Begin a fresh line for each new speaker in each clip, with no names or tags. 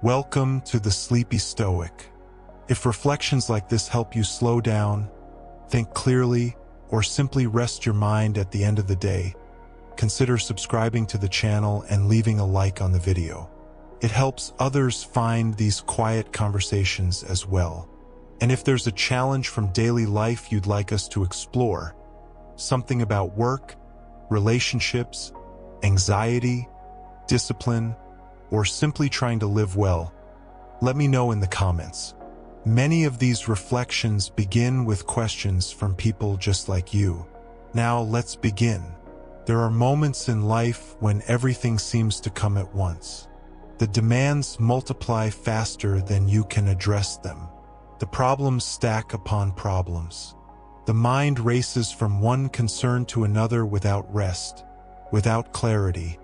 Welcome to the Sleepy Stoic. If reflections like this help you slow down, think clearly, or simply rest your mind at the end of the day, consider subscribing to the channel and leaving a like on the video. It helps others find these quiet conversations as well. And if there's a challenge from daily life you'd like us to explore, something about work, relationships, anxiety, discipline, or simply trying to live well, let me know in the comments. Many of these reflections begin with questions from people just like you. Now let's begin. There are moments in life when everything seems to come at once. The demands multiply faster than you can address them. The problems stack upon problems. The mind races from one concern to another without rest, without clarity,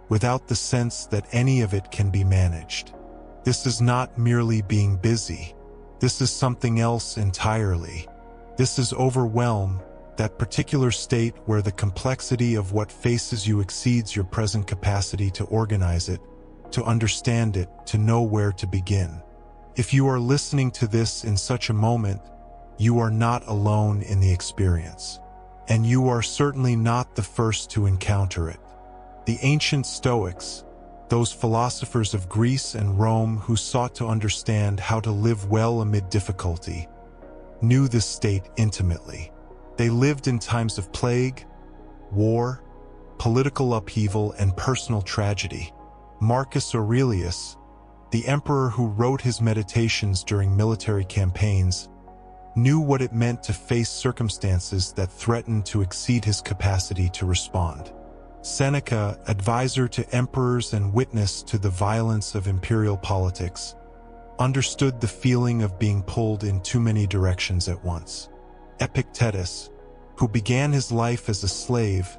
without the sense that any of it can be managed. This is not merely being busy. This is something else entirely. This is overwhelm, that particular state where the complexity of what faces you exceeds your present capacity to organize it, to understand it, to know where to begin. If you are listening to this in such a moment, you are not alone in the experience. And you are certainly not the first to encounter it. The ancient Stoics, those philosophers of Greece and Rome who sought to understand how to live well amid difficulty, knew this state intimately. They lived in times of plague, war, political upheaval, and personal tragedy. Marcus Aurelius, the emperor who wrote his meditations during military campaigns, knew what it meant to face circumstances that threatened to exceed his capacity to respond. Seneca, advisor to emperors and witness to the violence of imperial politics, understood the feeling of being pulled in too many directions at once. Epictetus, who began his life as a slave,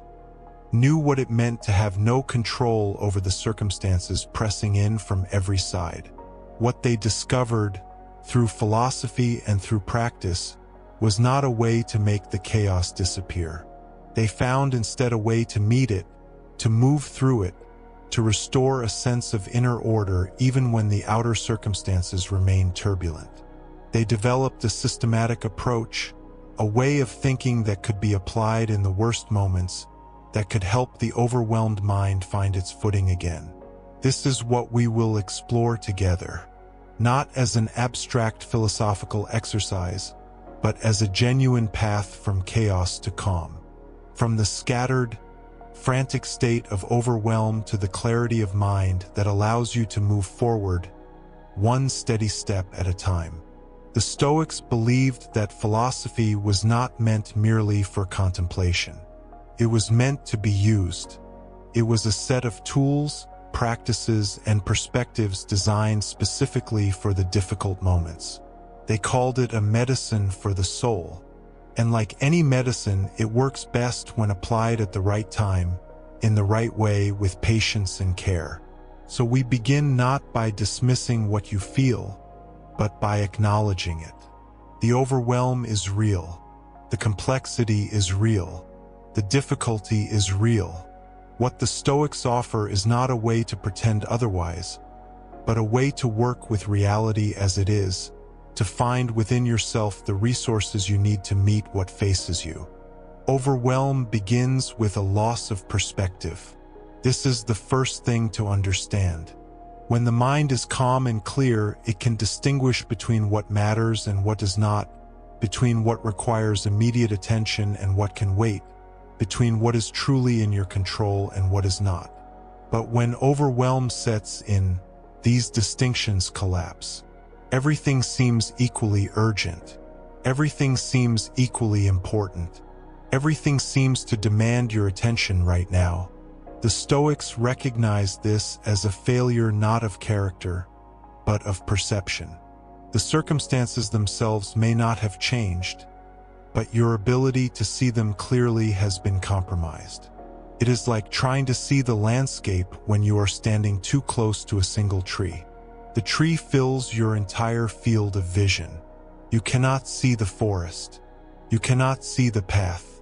knew what it meant to have no control over the circumstances pressing in from every side. What they discovered, through philosophy and through practice, was not a way to make the chaos disappear. They found instead a way to meet it, to move through it, to restore a sense of inner order even when the outer circumstances remained turbulent. They developed a systematic approach, a way of thinking that could be applied in the worst moments, that could help the overwhelmed mind find its footing again. This is what we will explore together, not as an abstract philosophical exercise, but as a genuine path from chaos to calm, from the scattered, frantic state of overwhelm to the clarity of mind that allows you to move forward, one steady step at a time. The Stoics believed that philosophy was not meant merely for contemplation. It was meant to be used. It was a set of tools, practices, and perspectives designed specifically for the difficult moments. They called it a medicine for the soul. And like any medicine, it works best when applied at the right time, in the right way, with patience and care. So we begin not by dismissing what you feel, but by acknowledging it. The overwhelm is real. The complexity is real. The difficulty is real. What the Stoics offer is not a way to pretend otherwise, but a way to work with reality as it is, to find within yourself the resources you need to meet what faces you. Overwhelm begins with a loss of perspective. This is the first thing to understand. When the mind is calm and clear, it can distinguish between what matters and what does not, between what requires immediate attention and what can wait, between what is truly in your control and what is not. But when overwhelm sets in, these distinctions collapse. Everything seems equally urgent. Everything seems equally important. Everything seems to demand your attention right now. The Stoics recognized this as a failure not of character, but of perception. The circumstances themselves may not have changed, but your ability to see them clearly has been compromised. It is like trying to see the landscape when you are standing too close to a single tree. The tree fills your entire field of vision. You cannot see the forest. You cannot see the path.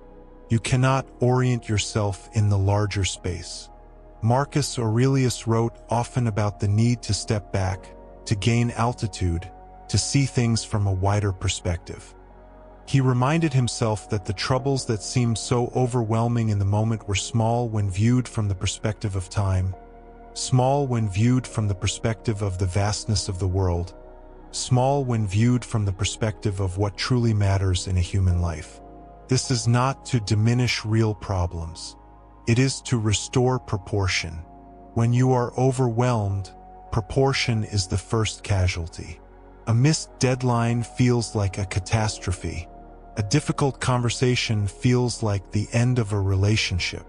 You cannot orient yourself in the larger space. Marcus Aurelius wrote often about the need to step back, to gain altitude, to see things from a wider perspective. He reminded himself that the troubles that seemed so overwhelming in the moment were small when viewed from the perspective of time, small when viewed from the perspective of the vastness of the world, small when viewed from the perspective of what truly matters in a human life. This is not to diminish real problems. It is to restore proportion. When you are overwhelmed, proportion is the first casualty. A missed deadline feels like a catastrophe. A difficult conversation feels like the end of a relationship.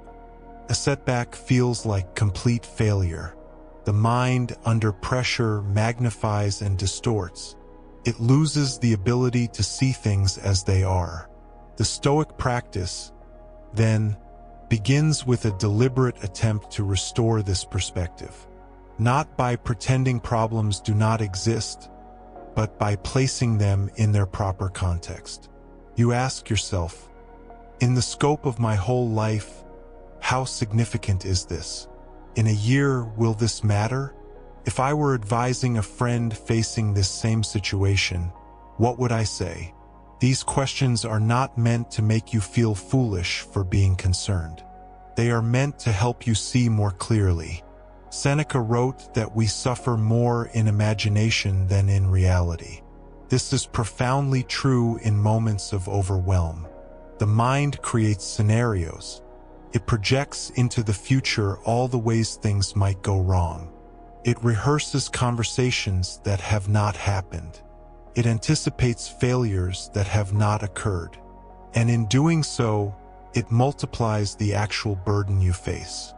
A setback feels like complete failure. The mind, under pressure, magnifies and distorts. It loses the ability to see things as they are. The Stoic practice, then, begins with a deliberate attempt to restore this perspective. Not by pretending problems do not exist, but by placing them in their proper context. You ask yourself, in the scope of my whole life, how significant is this? In a year, will this matter? If I were advising a friend facing this same situation, what would I say? These questions are not meant to make you feel foolish for being concerned. They are meant to help you see more clearly. Seneca wrote that we suffer more in imagination than in reality. This is profoundly true in moments of overwhelm. The mind creates scenarios. It projects into the future all the ways things might go wrong. It rehearses conversations that have not happened. It anticipates failures that have not occurred. And in doing so, it multiplies the actual burden you face.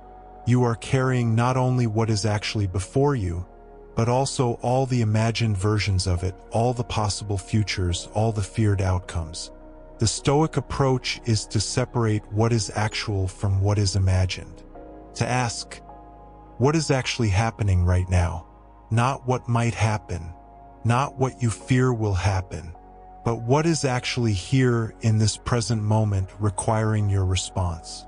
You are carrying not only what is actually before you, but also all the imagined versions of it, all the possible futures, all the feared outcomes. The Stoic approach is to separate what is actual from what is imagined. To ask, what is actually happening right now? Not what might happen, not what you fear will happen, but what is actually here in this present moment requiring your response.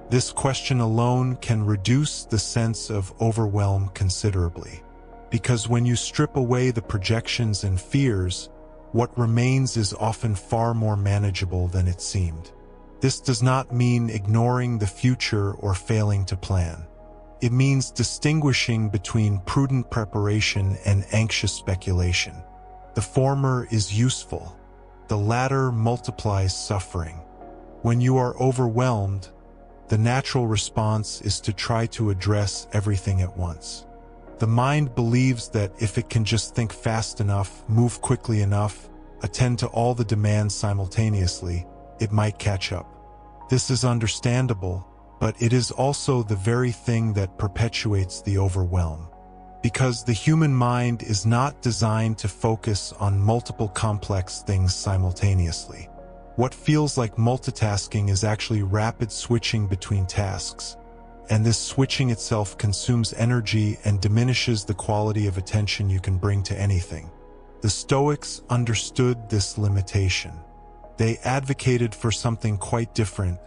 This question alone can reduce the sense of overwhelm considerably. Because when you strip away the projections and fears, what remains is often far more manageable than it seemed. This does not mean ignoring the future or failing to plan. It means distinguishing between prudent preparation and anxious speculation. The former is useful. The latter multiplies suffering. When you are overwhelmed, the natural response is to try to address everything at once. The mind believes that if it can just think fast enough, move quickly enough, attend to all the demands simultaneously, it might catch up. This is understandable, but it is also the very thing that perpetuates the overwhelm. Because the human mind is not designed to focus on multiple complex things simultaneously. What feels like multitasking is actually rapid switching between tasks, and this switching itself consumes energy and diminishes the quality of attention you can bring to anything. The Stoics understood this limitation. They advocated for something quite different,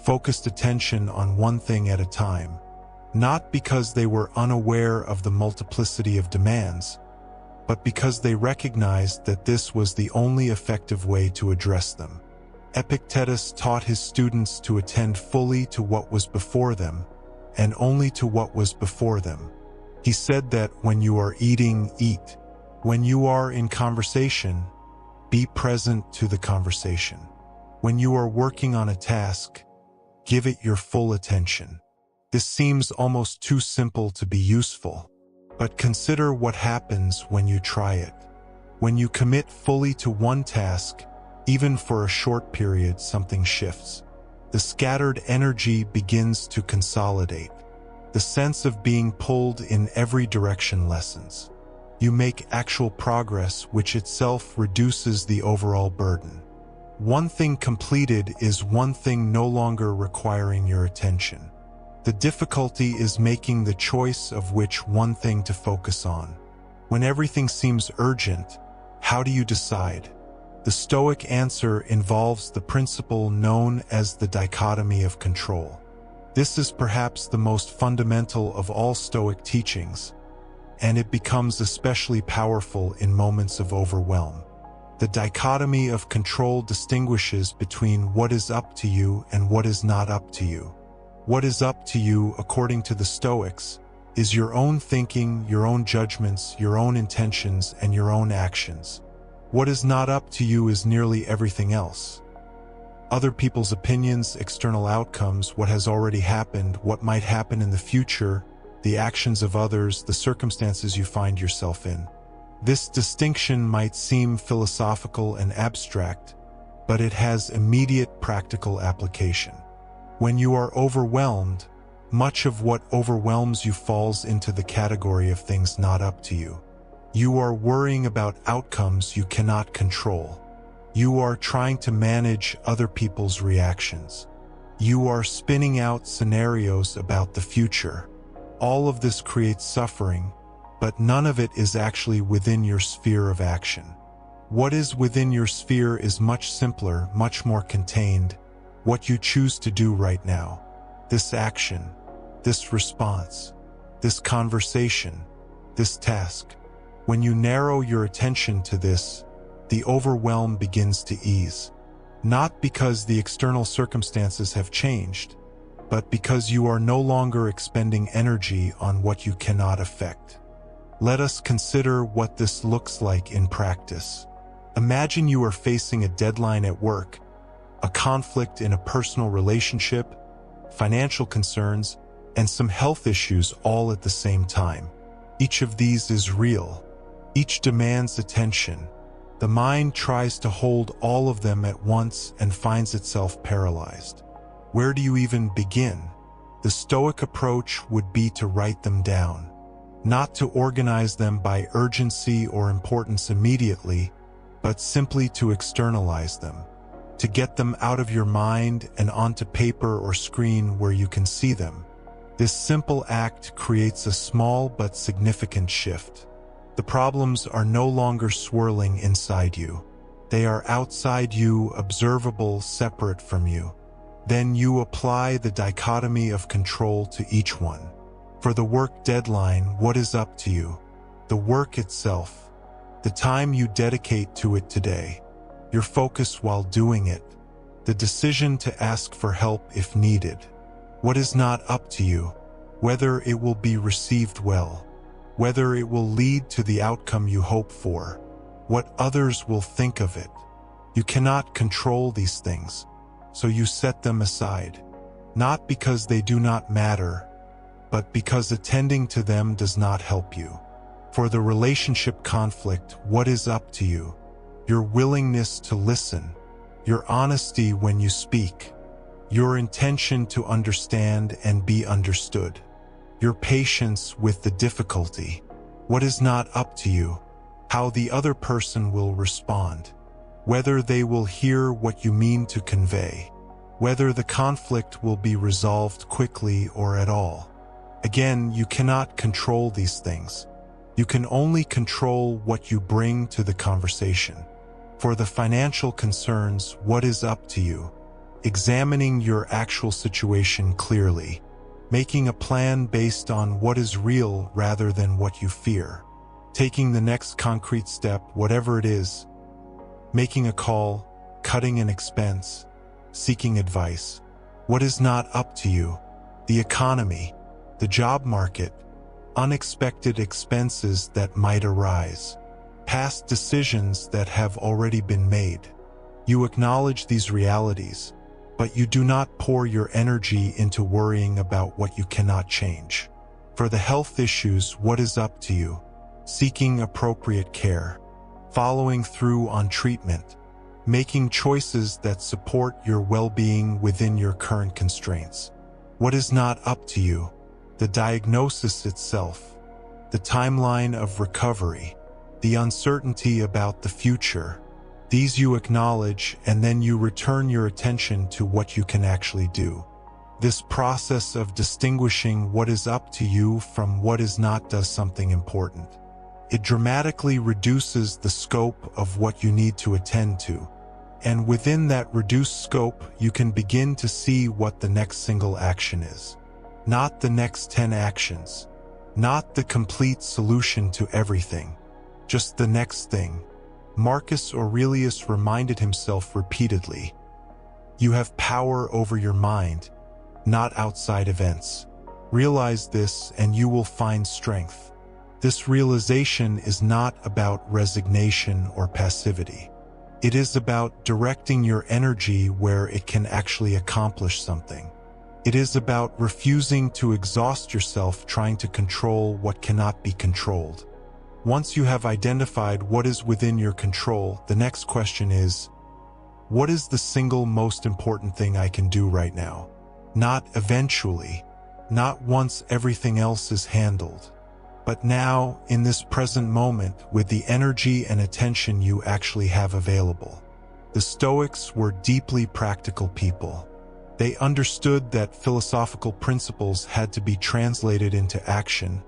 focused attention on one thing at a time, not because they were unaware of the multiplicity of demands, but because they recognized that this was the only effective way to address them. Epictetus taught his students to attend fully to what was before them, and only to what was before them. He said that when you are eating, eat. When you are in conversation, be present to the conversation. When you are working on a task, give it your full attention. This seems almost too simple to be useful, but consider what happens when you try it. When you commit fully to one task, even for a short period, something shifts. The scattered energy begins to consolidate. The sense of being pulled in every direction lessens. You make actual progress, which itself reduces the overall burden. One thing completed is one thing no longer requiring your attention. The difficulty is making the choice of which one thing to focus on. When everything seems urgent, how do you decide? The Stoic answer involves the principle known as the dichotomy of control. This is perhaps the most fundamental of all Stoic teachings, and it becomes especially powerful in moments of overwhelm. The dichotomy of control distinguishes between what is up to you and what is not up to you. What is up to you, according to the Stoics, is your own thinking, your own judgments, your own intentions, and your own actions. What is not up to you is nearly everything else. Other people's opinions, external outcomes, what has already happened, what might happen in the future, the actions of others, the circumstances you find yourself in. This distinction might seem philosophical and abstract, but it has immediate practical application. When you are overwhelmed, much of what overwhelms you falls into the category of things not up to you. You are worrying about outcomes you cannot control. You are trying to manage other people's reactions. You are spinning out scenarios about the future. All of this creates suffering, but none of it is actually within your sphere of action. What is within your sphere is much simpler, much more contained. What you choose to do right now. This action, this response, this conversation, this task. When you narrow your attention to this, the overwhelm begins to ease. Not because the external circumstances have changed, but because you are no longer expending energy on what you cannot affect. Let us consider what this looks like in practice. Imagine you are facing a deadline at work, a conflict in a personal relationship, financial concerns, and some health issues all at the same time. Each of these is real. Each demands attention. The mind tries to hold all of them at once and finds itself paralyzed. Where do you even begin? The Stoic approach would be to write them down. Not to organize them by urgency or importance immediately, but simply to externalize them. To get them out of your mind and onto paper or screen where you can see them. This simple act creates a small but significant shift. The problems are no longer swirling inside you. They are outside you, observable, separate from you. Then you apply the dichotomy of control to each one. For the work deadline, what is up to you? The work itself. The time you dedicate to it today. Your focus while doing it. The decision to ask for help if needed. What is not up to you? Whether it will be received well. Whether it will lead to the outcome you hope for. What others will think of it. You cannot control these things, so you set them aside. Not because they do not matter, but because attending to them does not help you. For the relationship conflict, what is up to you? Your willingness to listen, your honesty when you speak, your intention to understand and be understood, your patience with the difficulty. What is not up to you? How the other person will respond, whether they will hear what you mean to convey, whether the conflict will be resolved quickly or at all. Again, you cannot control these things. You can only control what you bring to the conversation. For the financial concerns, what is up to you? Examining your actual situation clearly. Making a plan based on what is real rather than what you fear. Taking the next concrete step, whatever it is. Making a call, cutting an expense, seeking advice. What is not up to you? The economy, the job market, unexpected expenses that might arise, past decisions that have already been made. You acknowledge these realities, but you do not pour your energy into worrying about what you cannot change. For the health issues, what is up to you? Seeking appropriate care, following through on treatment, making choices that support your well-being within your current constraints. What is not up to you? The diagnosis itself, the timeline of recovery, the uncertainty about the future. These you acknowledge, and then you return your attention to what you can actually do. This process of distinguishing what is up to you from what is not does something important. It dramatically reduces the scope of what you need to attend to, and within that reduced scope, you can begin to see what the next single action is. Not the next 10 actions, not the complete solution to everything, just the next thing. Marcus Aurelius reminded himself repeatedly, "You have power over your mind, not outside events. Realize this and you will find strength." This realization is not about resignation or passivity. It is about directing your energy where it can actually accomplish something. It is about refusing to exhaust yourself trying to control what cannot be controlled. Once you have identified what is within your control, the next question is, what is the single most important thing I can do right now? Not eventually, not once everything else is handled, but now, in this present moment, with the energy and attention you actually have available. The Stoics were deeply practical people. They understood that philosophical principles had to be translated into action,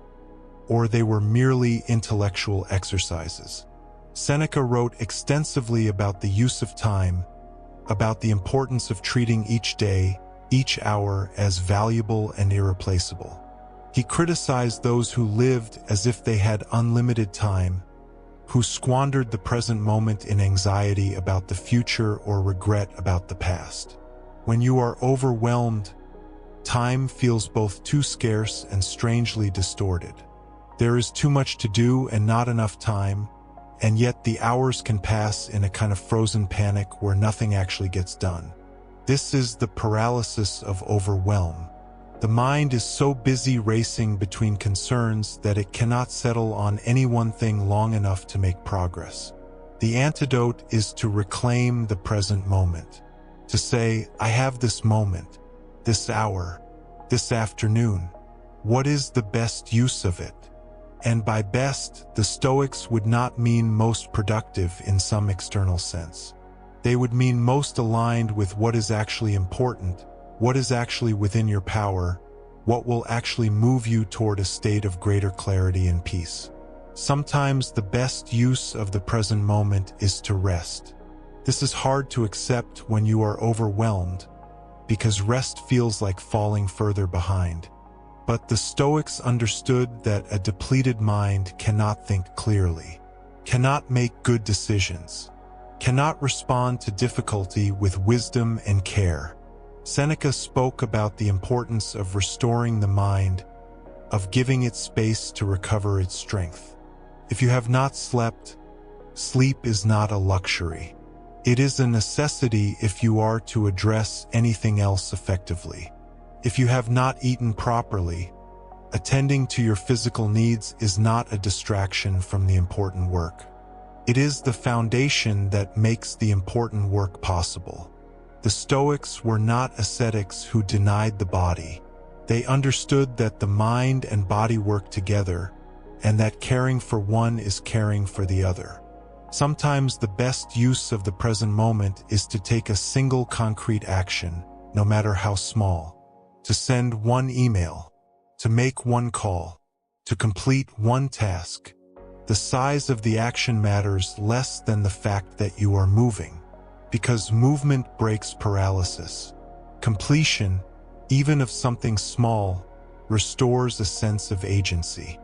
or they were merely intellectual exercises. Seneca wrote extensively about the use of time, about the importance of treating each day, each hour as valuable and irreplaceable. He criticized those who lived as if they had unlimited time, who squandered the present moment in anxiety about the future or regret about the past. When you are overwhelmed, time feels both too scarce and strangely distorted. There is too much to do and not enough time, and yet the hours can pass in a kind of frozen panic where nothing actually gets done. This is the paralysis of overwhelm. The mind is so busy racing between concerns that it cannot settle on any one thing long enough to make progress. The antidote is to reclaim the present moment, to say, I have this moment, this hour, this afternoon. What is the best use of it? And by best, the Stoics would not mean most productive in some external sense. They would mean most aligned with what is actually important, what is actually within your power, what will actually move you toward a state of greater clarity and peace. Sometimes the best use of the present moment is to rest. This is hard to accept when you are overwhelmed, because rest feels like falling further behind. But the Stoics understood that a depleted mind cannot think clearly, cannot make good decisions, cannot respond to difficulty with wisdom and care. Seneca spoke about the importance of restoring the mind, of giving it space to recover its strength. If you have not slept, sleep is not a luxury. It is a necessity if you are to address anything else effectively. If you have not eaten properly, attending to your physical needs is not a distraction from the important work. It is the foundation that makes the important work possible. The Stoics were not ascetics who denied the body. They understood that the mind and body work together, and that caring for one is caring for the other. Sometimes the best use of the present moment is to take a single concrete action, no matter how small. To send one email, to make one call, to complete one task. The size of the action matters less than the fact that you are moving, because movement breaks paralysis. Completion, even of something small, restores a sense of agency.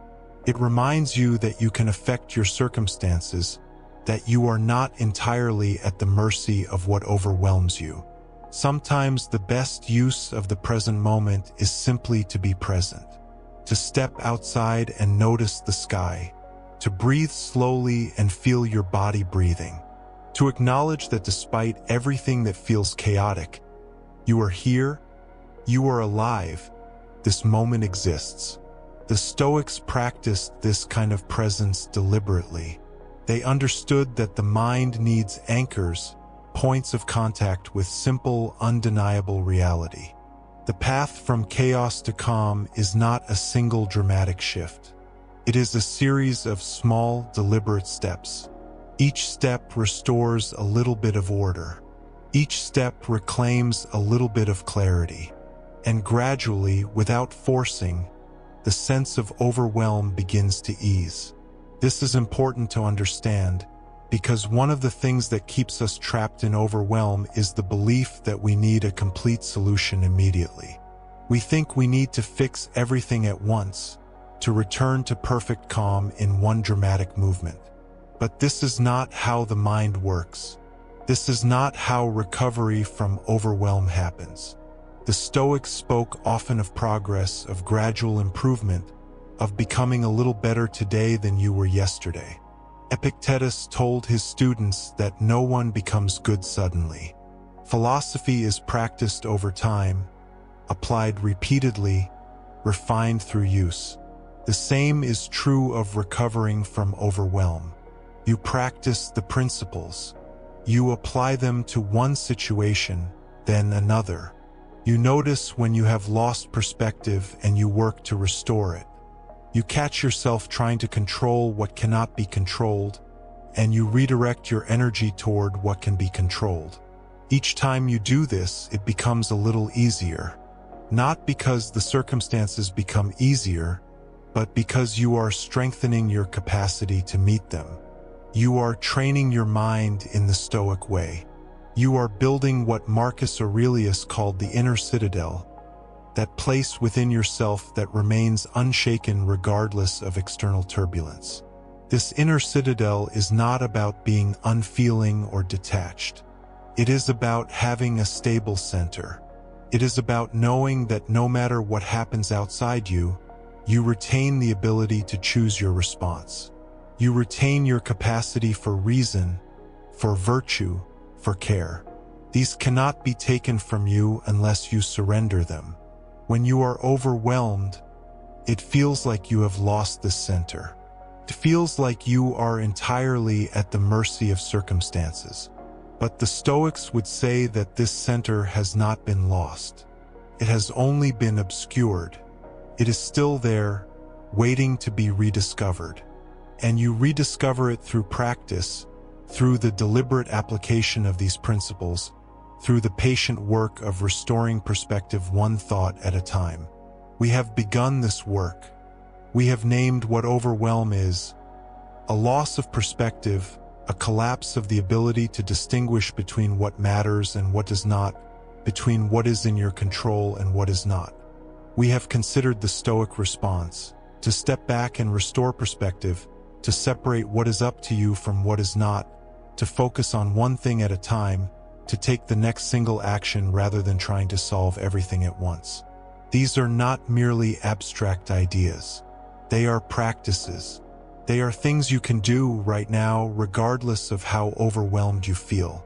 It reminds you that you can affect your circumstances, that you are not entirely at the mercy of what overwhelms you. Sometimes the best use of the present moment is simply to be present, to step outside and notice the sky, to breathe slowly and feel your body breathing, to acknowledge that despite everything that feels chaotic, you are here, you are alive, this moment exists. The Stoics practiced this kind of presence deliberately. They understood that the mind needs anchors, points of contact with simple, undeniable reality. The path from chaos to calm is not a single dramatic shift. It is a series of small, deliberate steps. Each step restores a little bit of order. Each step reclaims a little bit of clarity. And gradually, without forcing, the sense of overwhelm begins to ease. This is important to understand, because one of the things that keeps us trapped in overwhelm is the belief that we need a complete solution immediately. We think we need to fix everything at once, to return to perfect calm in one dramatic movement. But this is not how the mind works. This is not how recovery from overwhelm happens. The Stoics spoke often of progress, of gradual improvement, of becoming a little better today than you were yesterday. Epictetus told his students that no one becomes good suddenly. Philosophy is practiced over time, applied repeatedly, refined through use. The same is true of recovering from overwhelm. You practice the principles. You apply them to one situation, then another. You notice when you have lost perspective and you work to restore it. You catch yourself trying to control what cannot be controlled, and you redirect your energy toward what can be controlled. Each time you do this, it becomes a little easier. Not because the circumstances become easier, but because you are strengthening your capacity to meet them. You are training your mind in the Stoic way. You are building what Marcus Aurelius called the inner citadel, that place within yourself that remains unshaken regardless of external turbulence. This inner citadel is not about being unfeeling or detached. It is about having a stable center. It is about knowing that no matter what happens outside you, you retain the ability to choose your response. You retain your capacity for reason, for virtue, for care. These cannot be taken from you unless you surrender them. When you are overwhelmed, it feels like you have lost this center. It feels like you are entirely at the mercy of circumstances. But the Stoics would say that this center has not been lost. It has only been obscured. It is still there, waiting to be rediscovered. And you rediscover it through practice, through the deliberate application of these principles, through the patient work of restoring perspective one thought at a time. We have begun this work. We have named what overwhelm is: a loss of perspective, a collapse of the ability to distinguish between what matters and what does not, between what is in your control and what is not. We have considered the Stoic response: to step back and restore perspective, to separate what is up to you from what is not, to focus on one thing at a time, to take the next single action rather than trying to solve everything at once. These are not merely abstract ideas. They are practices. They are things you can do right now regardless of how overwhelmed you feel.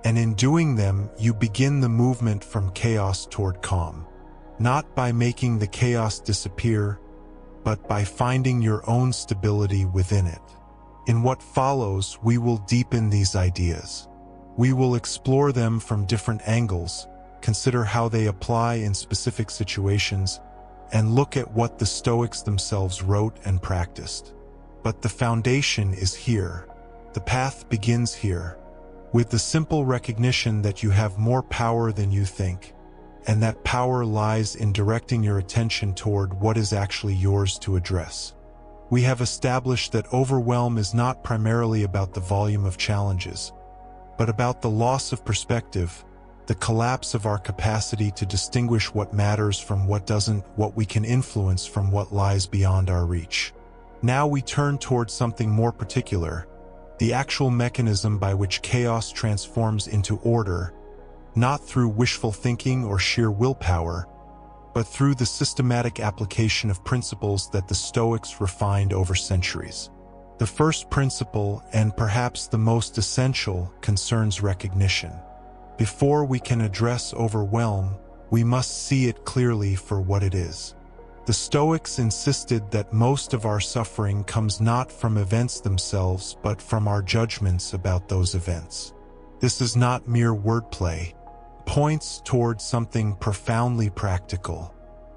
And in doing them, you begin the movement from chaos toward calm. Not by making the chaos disappear, but by finding your own stability within it. In what follows, we will deepen these ideas. We will explore them from different angles, consider how they apply in specific situations, and look at what the Stoics themselves wrote and practiced. But the foundation is here. The path begins here, with the simple recognition that you have more power than you think, and that power lies in directing your attention toward what is actually yours to address. We have established that overwhelm is not primarily about the volume of challenges, but about the loss of perspective, the collapse of our capacity to distinguish what matters from what doesn't, what we can influence from what lies beyond our reach. Now we turn towards something more particular, the actual mechanism by which chaos transforms into order, not through wishful thinking or sheer willpower, but through the systematic application of principles that the Stoics refined over centuries. The first principle, and perhaps the most essential, concerns recognition. Before we can address overwhelm, we must see it clearly for what it is. The Stoics insisted that most of our suffering comes not from events themselves, but from our judgments about those events. This is not mere wordplay. It points towards something profoundly practical.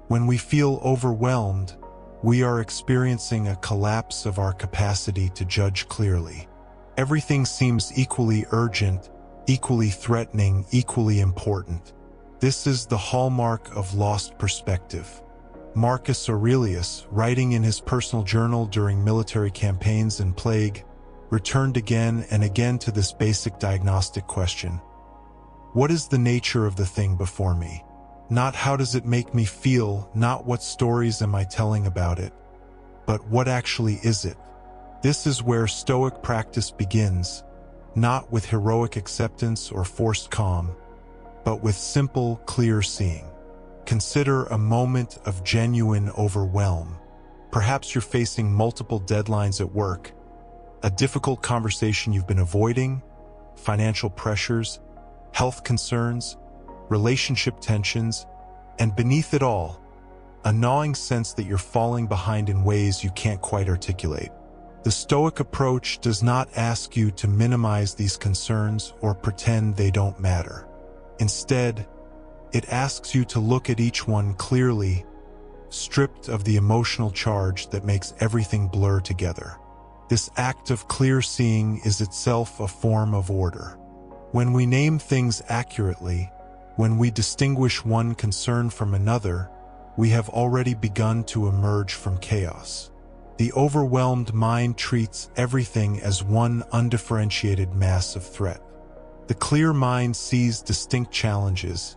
When we feel overwhelmed, we are experiencing a collapse of our capacity to judge clearly. Everything seems equally urgent, equally threatening, equally important. This is the hallmark of lost perspective. Marcus Aurelius, writing in his personal journal during military campaigns and plague, returned again and again to this basic diagnostic question. What is the nature of the thing before me? Not how does it make me feel, not what stories am I telling about it, But what actually is it? This is where Stoic practice begins, not with heroic acceptance or forced calm, but with simple, clear seeing. Consider a moment of genuine overwhelm. Perhaps you're facing multiple deadlines at work, a difficult conversation you've been avoiding, financial pressures, health concerns, relationship tensions, and beneath it all, a gnawing sense that you're falling behind in ways you can't quite articulate. The Stoic approach does not ask you to minimize these concerns or pretend they don't matter. Instead, it asks you to look at each one clearly, stripped of the emotional charge that makes everything blur together. This act of clear seeing is itself a form of order. When we name things accurately, when we distinguish one concern from another, we have already begun to emerge from chaos. The overwhelmed mind treats everything as one undifferentiated mass of threat. The clear mind sees distinct challenges,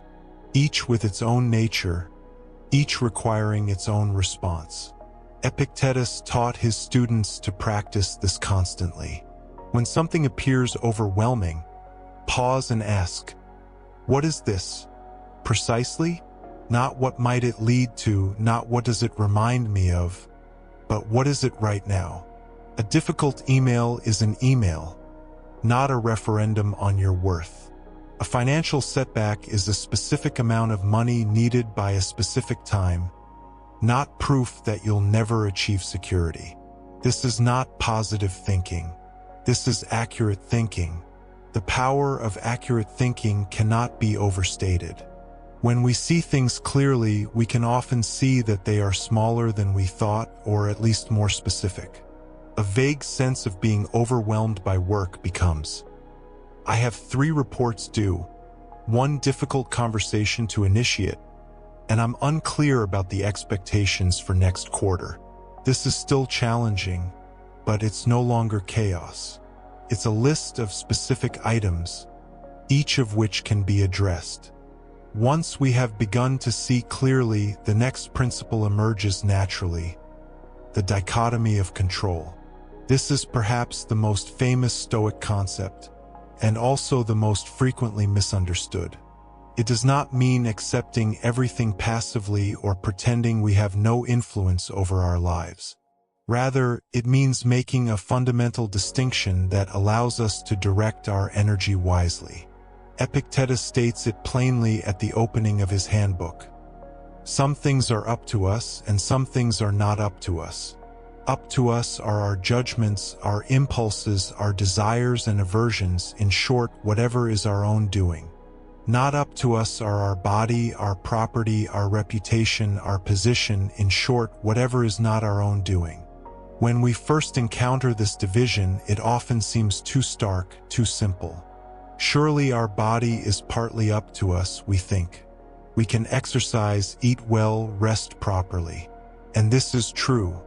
each with its own nature, each requiring its own response. Epictetus taught his students to practice this constantly. When something appears overwhelming, pause and ask, "What is this? Precisely?" Not what might it lead to, not what does it remind me of, but what is it right now? A difficult email is an email, not a referendum on your worth. A financial setback is a specific amount of money needed by a specific time, not proof that you'll never achieve security. This is not positive thinking. This is accurate thinking. The power of accurate thinking cannot be overstated. When we see things clearly, we can often see that they are smaller than we thought, or at least more specific. A vague sense of being overwhelmed by work becomes, "I have 3 reports due, 1 difficult conversation to initiate, and I'm unclear about the expectations for next quarter." This is still challenging, but it's no longer chaos. It's a list of specific items, each of which can be addressed. Once we have begun to see clearly, the next principle emerges naturally: the dichotomy of control. This is perhaps the most famous Stoic concept, and also the most frequently misunderstood. It does not mean accepting everything passively or pretending we have no influence over our lives. Rather, it means making a fundamental distinction that allows us to direct our energy wisely. Epictetus states it plainly at the opening of his handbook. Some things are up to us, and some things are not up to us. Up to us are our judgments, our impulses, our desires and aversions, in short, whatever is our own doing. Not up to us are our body, our property, our reputation, our position, in short, whatever is not our own doing. When we first encounter this division, it often seems too stark, too simple. Surely our body is partly up to us, we think. We can exercise, eat well, rest properly. And this is true.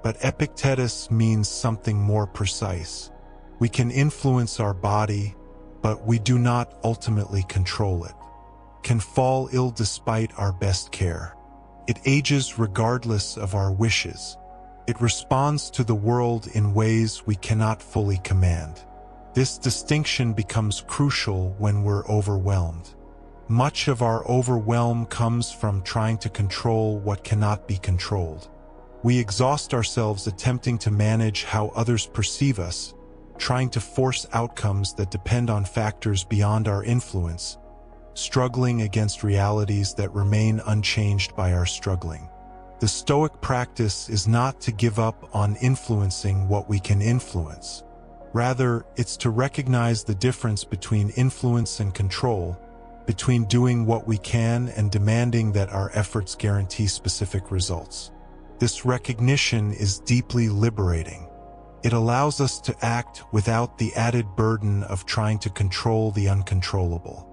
But Epictetus means something more precise. We can influence our body, but we do not ultimately control it. Can fall ill despite our best care. It ages regardless of our wishes. It responds to the world in ways we cannot fully command. This distinction becomes crucial when we're overwhelmed. Much of our overwhelm comes from trying to control what cannot be controlled. We exhaust ourselves attempting to manage how others perceive us, trying to force outcomes that depend on factors beyond our influence, struggling against realities that remain unchanged by our struggling. The Stoic practice is not to give up on influencing what we can influence. Rather, it's to recognize the difference between influence and control, between doing what we can and demanding that our efforts guarantee specific results. This recognition is deeply liberating. It allows us to act without the added burden of trying to control the uncontrollable.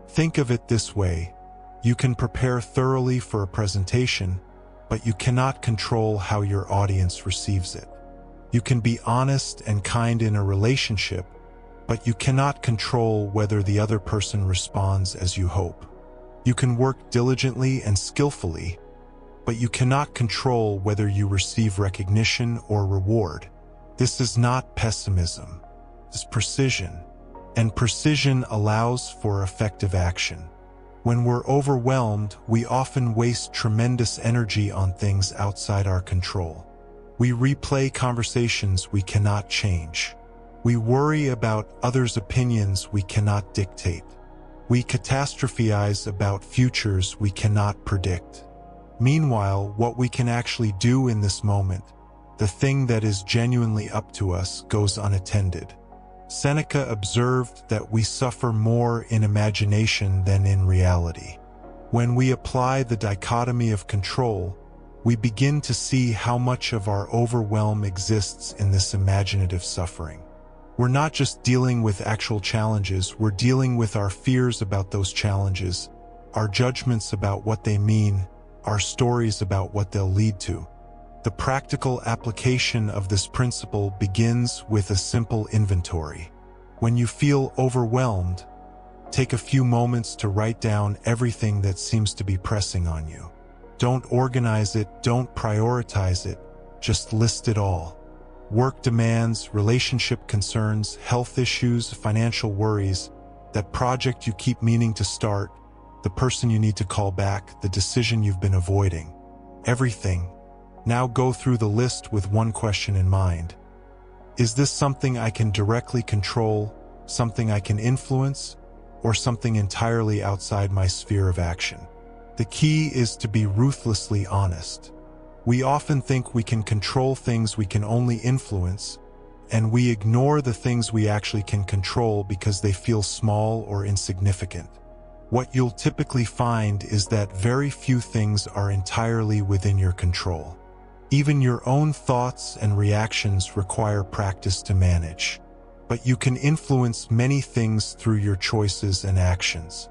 Think of it this way: you can prepare thoroughly for a presentation, but you cannot control how your audience receives it. You can be honest and kind in a relationship, but you cannot control whether the other person responds as you hope. You can work diligently and skillfully, but you cannot control whether you receive recognition or reward. This is not pessimism. It's precision, and precision allows for effective action. When we're overwhelmed, we often waste tremendous energy on things outside our control. We replay conversations we cannot change. We worry about others' opinions we cannot dictate. We catastrophize about futures we cannot predict. Meanwhile, what we can actually do in this moment, the thing that is genuinely up to us, goes unattended. Seneca observed that we suffer more in imagination than in reality. When we apply the dichotomy of control, we begin to see how much of our overwhelm exists in this imaginative suffering. We're not just dealing with actual challenges, we're dealing with our fears about those challenges, our judgments about what they mean, our stories about what they'll lead to. The practical application of this principle begins with a simple inventory. When you feel overwhelmed, take a few moments to write down everything that seems to be pressing on you. Don't organize it, don't prioritize it, just list it all. Work demands, relationship concerns, health issues, financial worries, that project you keep meaning to start, the person you need to call back, the decision you've been avoiding. Everything. Now go through the list with one question in mind. Is this something I can directly control, something I can influence, or something entirely outside my sphere of action? The key is to be ruthlessly honest. We often think we can control things we can only influence, and we ignore the things we actually can control because they feel small or insignificant. What you'll typically find is that very few things are entirely within your control. Even your own thoughts and reactions require practice to manage. But you can influence many things through your choices and actions.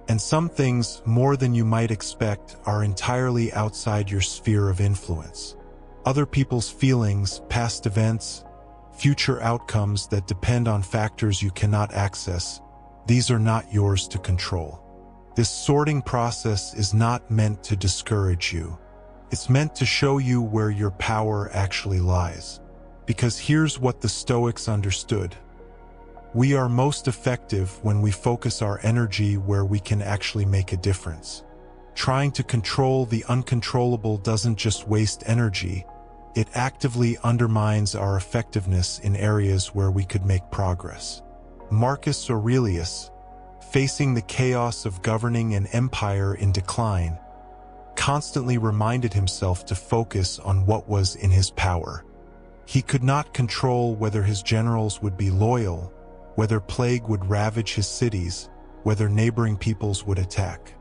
And some things, more than you might expect, are entirely outside your sphere of influence. Other people's feelings, past events, future outcomes that depend on factors you cannot access, these are not yours to control. This sorting process is not meant to discourage you. It's meant to show you where your power actually lies. Because here's what the Stoics understood. We are most effective when we focus our energy where we can actually make a difference. Trying to control the uncontrollable doesn't just waste energy, it actively undermines our effectiveness in areas where we could make progress. Marcus Aurelius, facing the chaos of governing an empire in decline, constantly reminded himself to focus on what was in his power. He could not control whether his generals would be loyal, whether plague would ravage his cities, whether neighboring peoples would attack.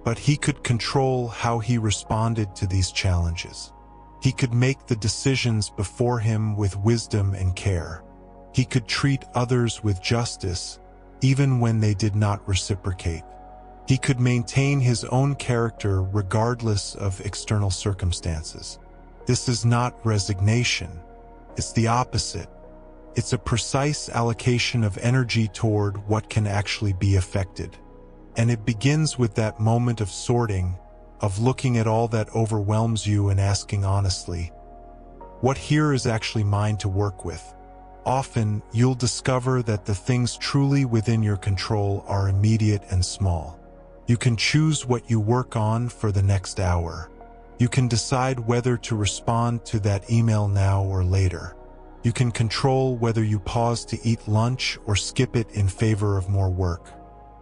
But he could control how he responded to these challenges. He could make the decisions before him with wisdom and care. He could treat others with justice, even when they did not reciprocate. He could maintain his own character regardless of external circumstances. This is not resignation. It's the opposite. It's a precise allocation of energy toward what can actually be affected. And it begins with that moment of sorting, of looking at all that overwhelms you and asking honestly, what here is actually mine to work with? Often, you'll discover that the things truly within your control are immediate and small. You can choose what you work on for the next hour. You can decide whether to respond to that email now or later. You can control whether you pause to eat lunch or skip it in favor of more work.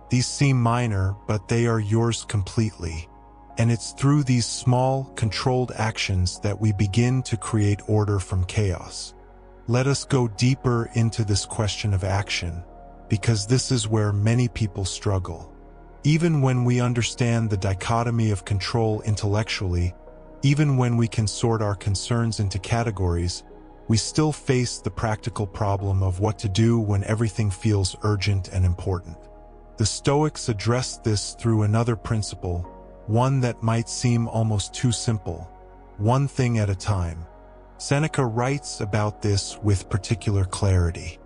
These seem minor, but they are yours completely. And it's through these small, controlled actions that we begin to create order from chaos. Let us go deeper into this question of action, because this is where many people struggle. Even when we understand the dichotomy of control intellectually, even when we can sort our concerns into categories, we still face the practical problem of what to do when everything feels urgent and important. The Stoics addressed this through another principle, one that might seem almost too simple: one thing at a time. Seneca writes about this with particular clarity.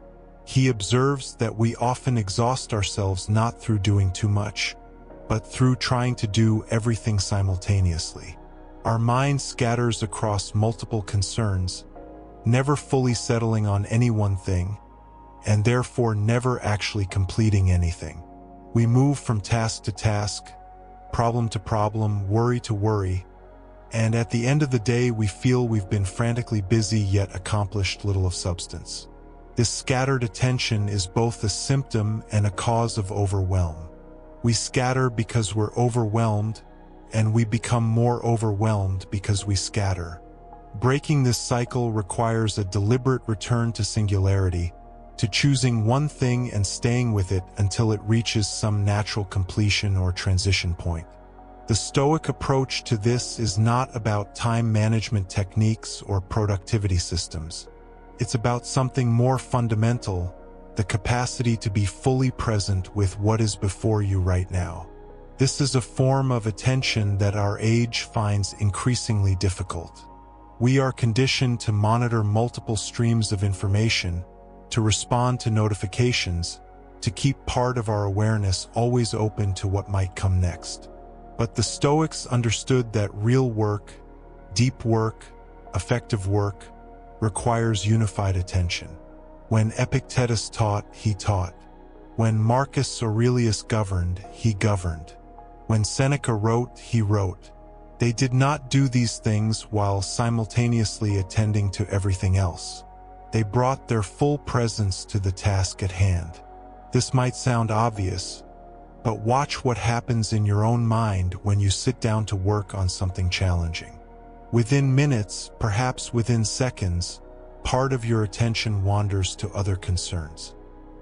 He observes that we often exhaust ourselves not through doing too much, but through trying to do everything simultaneously. Our mind scatters across multiple concerns, never fully settling on any one thing, and therefore never actually completing anything. We move from task to task, problem to problem, worry to worry, and at the end of the day we feel we've been frantically busy yet accomplished little of substance. This scattered attention is both a symptom and a cause of overwhelm. We scatter because we're overwhelmed, and we become more overwhelmed because we scatter. Breaking this cycle requires a deliberate return to singularity, to choosing one thing and staying with it until it reaches some natural completion or transition point. The Stoic approach to this is not about time management techniques or productivity systems. It's about something more fundamental, the capacity to be fully present with what is before you right now. This is a form of attention that our age finds increasingly difficult. We are conditioned to monitor multiple streams of information, to respond to notifications, to keep part of our awareness always open to what might come next. But the Stoics understood that real work, deep work, effective work, requires unified attention. When Epictetus taught, he taught. When Marcus Aurelius governed, he governed. When Seneca wrote, he wrote. They did not do these things while simultaneously attending to everything else. They brought their full presence to the task at hand. This might sound obvious, but watch what happens in your own mind when you sit down to work on something challenging. Within minutes, perhaps within seconds, part of your attention wanders to other concerns.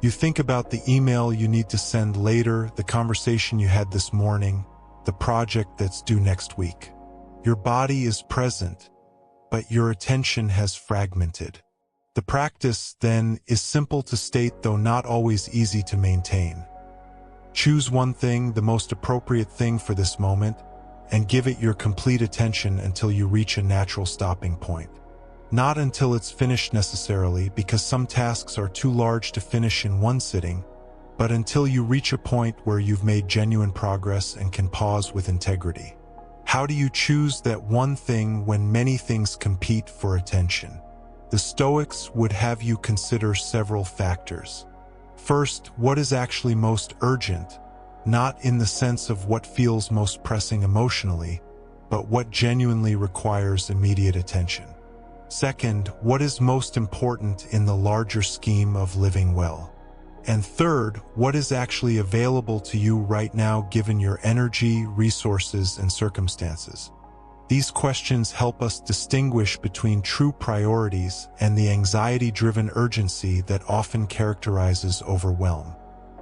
You think about the email you need to send later, the conversation you had this morning, the project that's due next week. Your body is present, but your attention has fragmented. The practice, then, is simple to state, though not always easy to maintain. Choose one thing, the most appropriate thing for this moment, and give it your complete attention until you reach a natural stopping point. Not until it's finished necessarily, because some tasks are too large to finish in one sitting, but until you reach a point where you've made genuine progress and can pause with integrity. How do you choose that one thing when many things compete for attention? The Stoics would have you consider several factors. First, what is actually most urgent, not in the sense of what feels most pressing emotionally, but what genuinely requires immediate attention. Second, what is most important in the larger scheme of living well? And third, what is actually available to you right now given your energy, resources, and circumstances? These questions help us distinguish between true priorities and the anxiety-driven urgency that often characterizes overwhelm.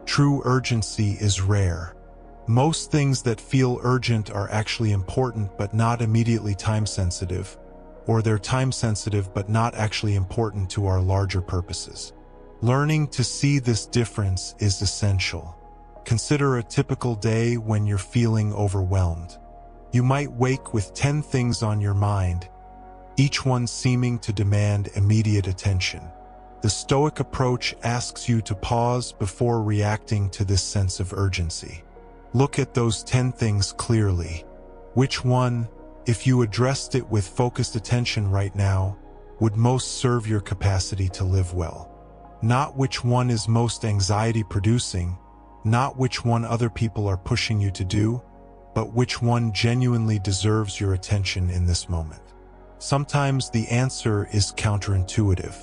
True urgency is rare. Most things that feel urgent are actually important but not immediately time-sensitive, or they're time-sensitive but not actually important to our larger purposes. Learning to see this difference is essential. Consider a typical day when you're feeling overwhelmed. You might wake with 10 things on your mind, each one seeming to demand immediate attention. The Stoic approach asks you to pause before reacting to this sense of urgency. Look at those 10 things clearly. Which one, if you addressed it with focused attention right now, would most serve your capacity to live well? Not which one is most anxiety-producing, not which one other people are pushing you to do, but which one genuinely deserves your attention in this moment. Sometimes the answer is counterintuitive.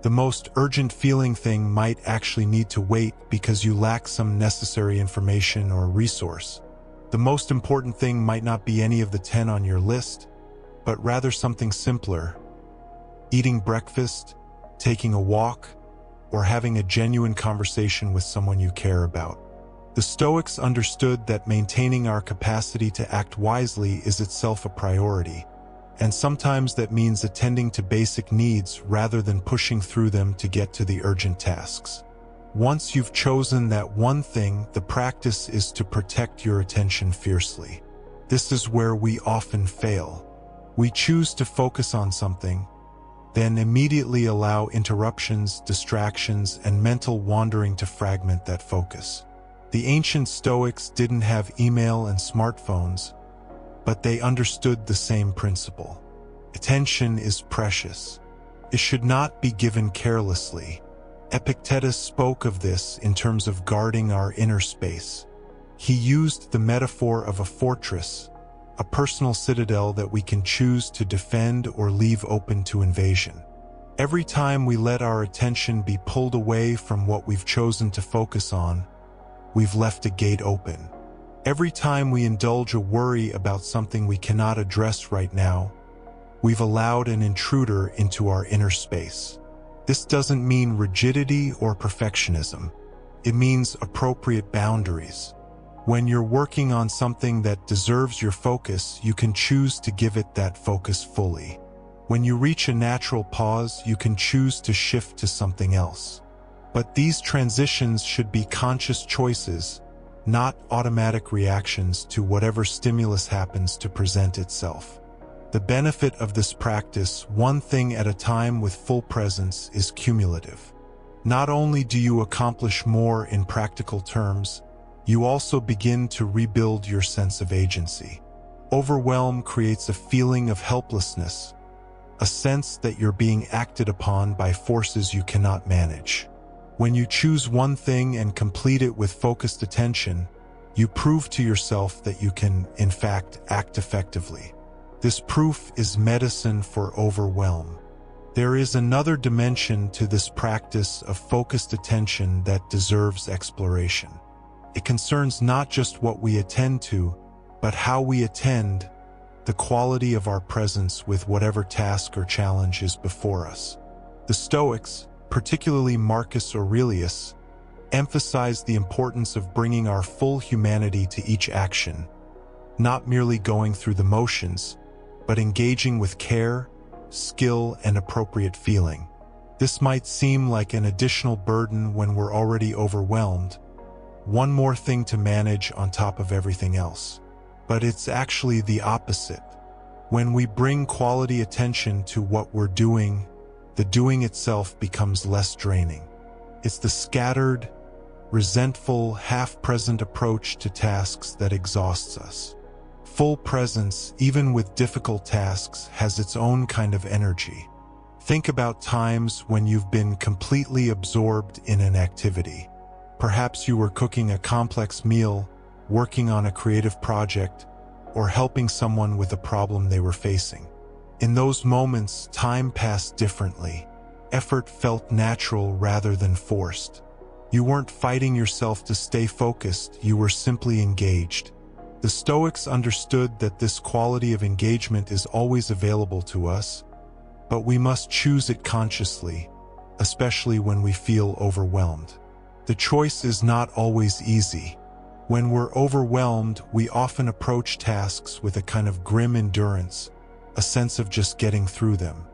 The most urgent feeling thing might actually need to wait because you lack some necessary information or resource. The most important thing might not be any of the 10 on your list, but rather something simpler: eating breakfast, taking a walk, or having a genuine conversation with someone you care about. The Stoics understood that maintaining our capacity to act wisely is itself a priority, and sometimes that means attending to basic needs rather than pushing through them to get to the urgent tasks. Once you've chosen that one thing, the practice is to protect your attention fiercely. This is where we often fail. We choose to focus on something, then immediately allow interruptions, distractions, and mental wandering to fragment that focus. The ancient Stoics didn't have email and smartphones, but they understood the same principle. Attention is precious. It should not be given carelessly. Epictetus spoke of this in terms of guarding our inner space. He used the metaphor of a fortress, a personal citadel that we can choose to defend or leave open to invasion. Every time we let our attention be pulled away from what we've chosen to focus on, we've left a gate open. Every time we indulge a worry about something we cannot address right now, we've allowed an intruder into our inner space. This doesn't mean rigidity or perfectionism. It means appropriate boundaries. When you're working on something that deserves your focus, you can choose to give it that focus fully. When you reach a natural pause, you can choose to shift to something else. But these transitions should be conscious choices, not automatic reactions to whatever stimulus happens to present itself. The benefit of this practice, one thing at a time with full presence, is cumulative. Not only do you accomplish more in practical terms, you also begin to rebuild your sense of agency. Overwhelm creates a feeling of helplessness, a sense that you're being acted upon by forces you cannot manage. When you choose one thing and complete it with focused attention, you prove to yourself that you can, in fact, act effectively. This proof is medicine for overwhelm. There is another dimension to this practice of focused attention that deserves exploration. It concerns not just what we attend to, but how we attend, the quality of our presence with whatever task or challenge is before us. The Stoics, particularly Marcus Aurelius, emphasized the importance of bringing our full humanity to each action, not merely going through the motions, but engaging with care, skill, and appropriate feeling. This might seem like an additional burden when we're already overwhelmed, one more thing to manage on top of everything else. But it's actually the opposite. When we bring quality attention to what we're doing, the doing itself becomes less draining. It's the scattered, resentful, half-present approach to tasks that exhausts us. Full presence, even with difficult tasks, has its own kind of energy. Think about times when you've been completely absorbed in an activity. Perhaps you were cooking a complex meal, working on a creative project, or helping someone with a problem they were facing. In those moments, time passed differently. Effort felt natural rather than forced. You weren't fighting yourself to stay focused, you were simply engaged. The Stoics understood that this quality of engagement is always available to us, but we must choose it consciously, especially when we feel overwhelmed. The choice is not always easy. When we're overwhelmed, we often approach tasks with a kind of grim endurance, a sense of just getting through them.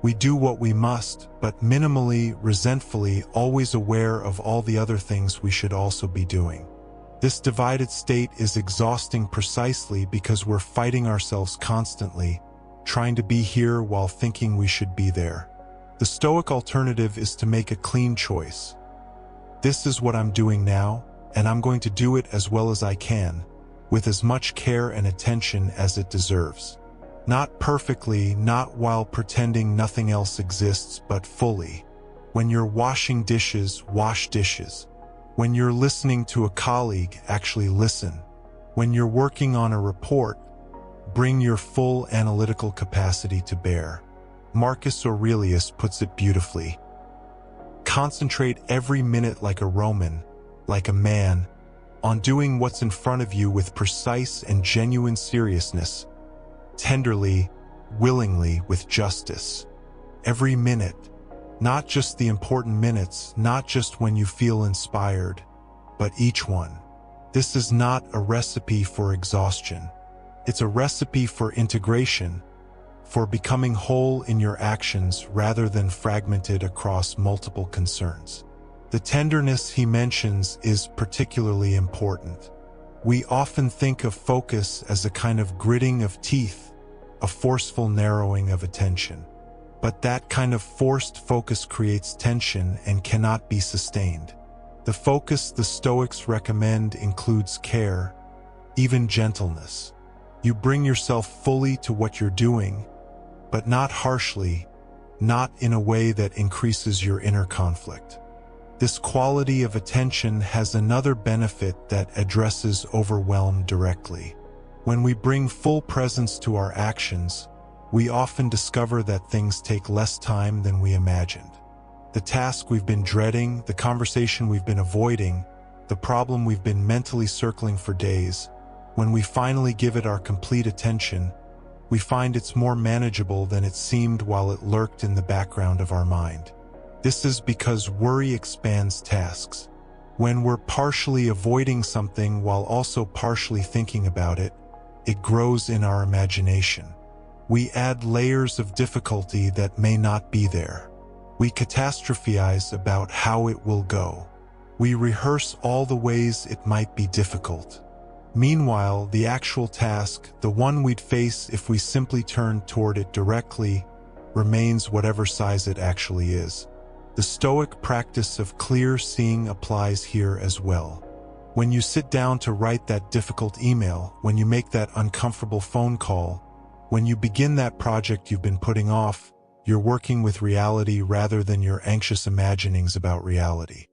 We do what we must, but minimally, resentfully, always aware of all the other things we should also be doing. This divided state is exhausting precisely because we're fighting ourselves constantly, trying to be here while thinking we should be there. The Stoic alternative is to make a clean choice. This is what I'm doing now, and I'm going to do it as well as I can, with as much care and attention as it deserves. Not perfectly, not while pretending nothing else exists, but fully. When you're washing dishes, wash dishes. When you're listening to a colleague, actually listen. When you're working on a report, bring your full analytical capacity to bear. Marcus Aurelius puts it beautifully. Concentrate every minute like a Roman, like a man, on doing what's in front of you with precise and genuine seriousness, tenderly, willingly, with justice. Every minute, not just the important minutes, not just when you feel inspired, but each one. This is not a recipe for exhaustion. It's a recipe for integration, for becoming whole in your actions rather than fragmented across multiple concerns. The tenderness he mentions is particularly important. We often think of focus as a kind of gritting of teeth, a forceful narrowing of attention. But that kind of forced focus creates tension and cannot be sustained. The focus the Stoics recommend includes care, even gentleness. You bring yourself fully to what you're doing, but not harshly, not in a way that increases your inner conflict. This quality of attention has another benefit that addresses overwhelm directly. When we bring full presence to our actions, we often discover that things take less time than we imagined. The task we've been dreading, the conversation we've been avoiding, the problem we've been mentally circling for days, when we finally give it our complete attention, we find it's more manageable than it seemed while it lurked in the background of our mind. This is because worry expands tasks. When we're partially avoiding something while also partially thinking about it, it grows in our imagination. We add layers of difficulty that may not be there. We catastrophize about how it will go. We rehearse all the ways it might be difficult. Meanwhile, the actual task, the one we'd face if we simply turned toward it directly, remains whatever size it actually is. The Stoic practice of clear seeing applies here as well. When you sit down to write that difficult email, when you make that uncomfortable phone call, when you begin that project you've been putting off, you're working with reality rather than your anxious imaginings about reality.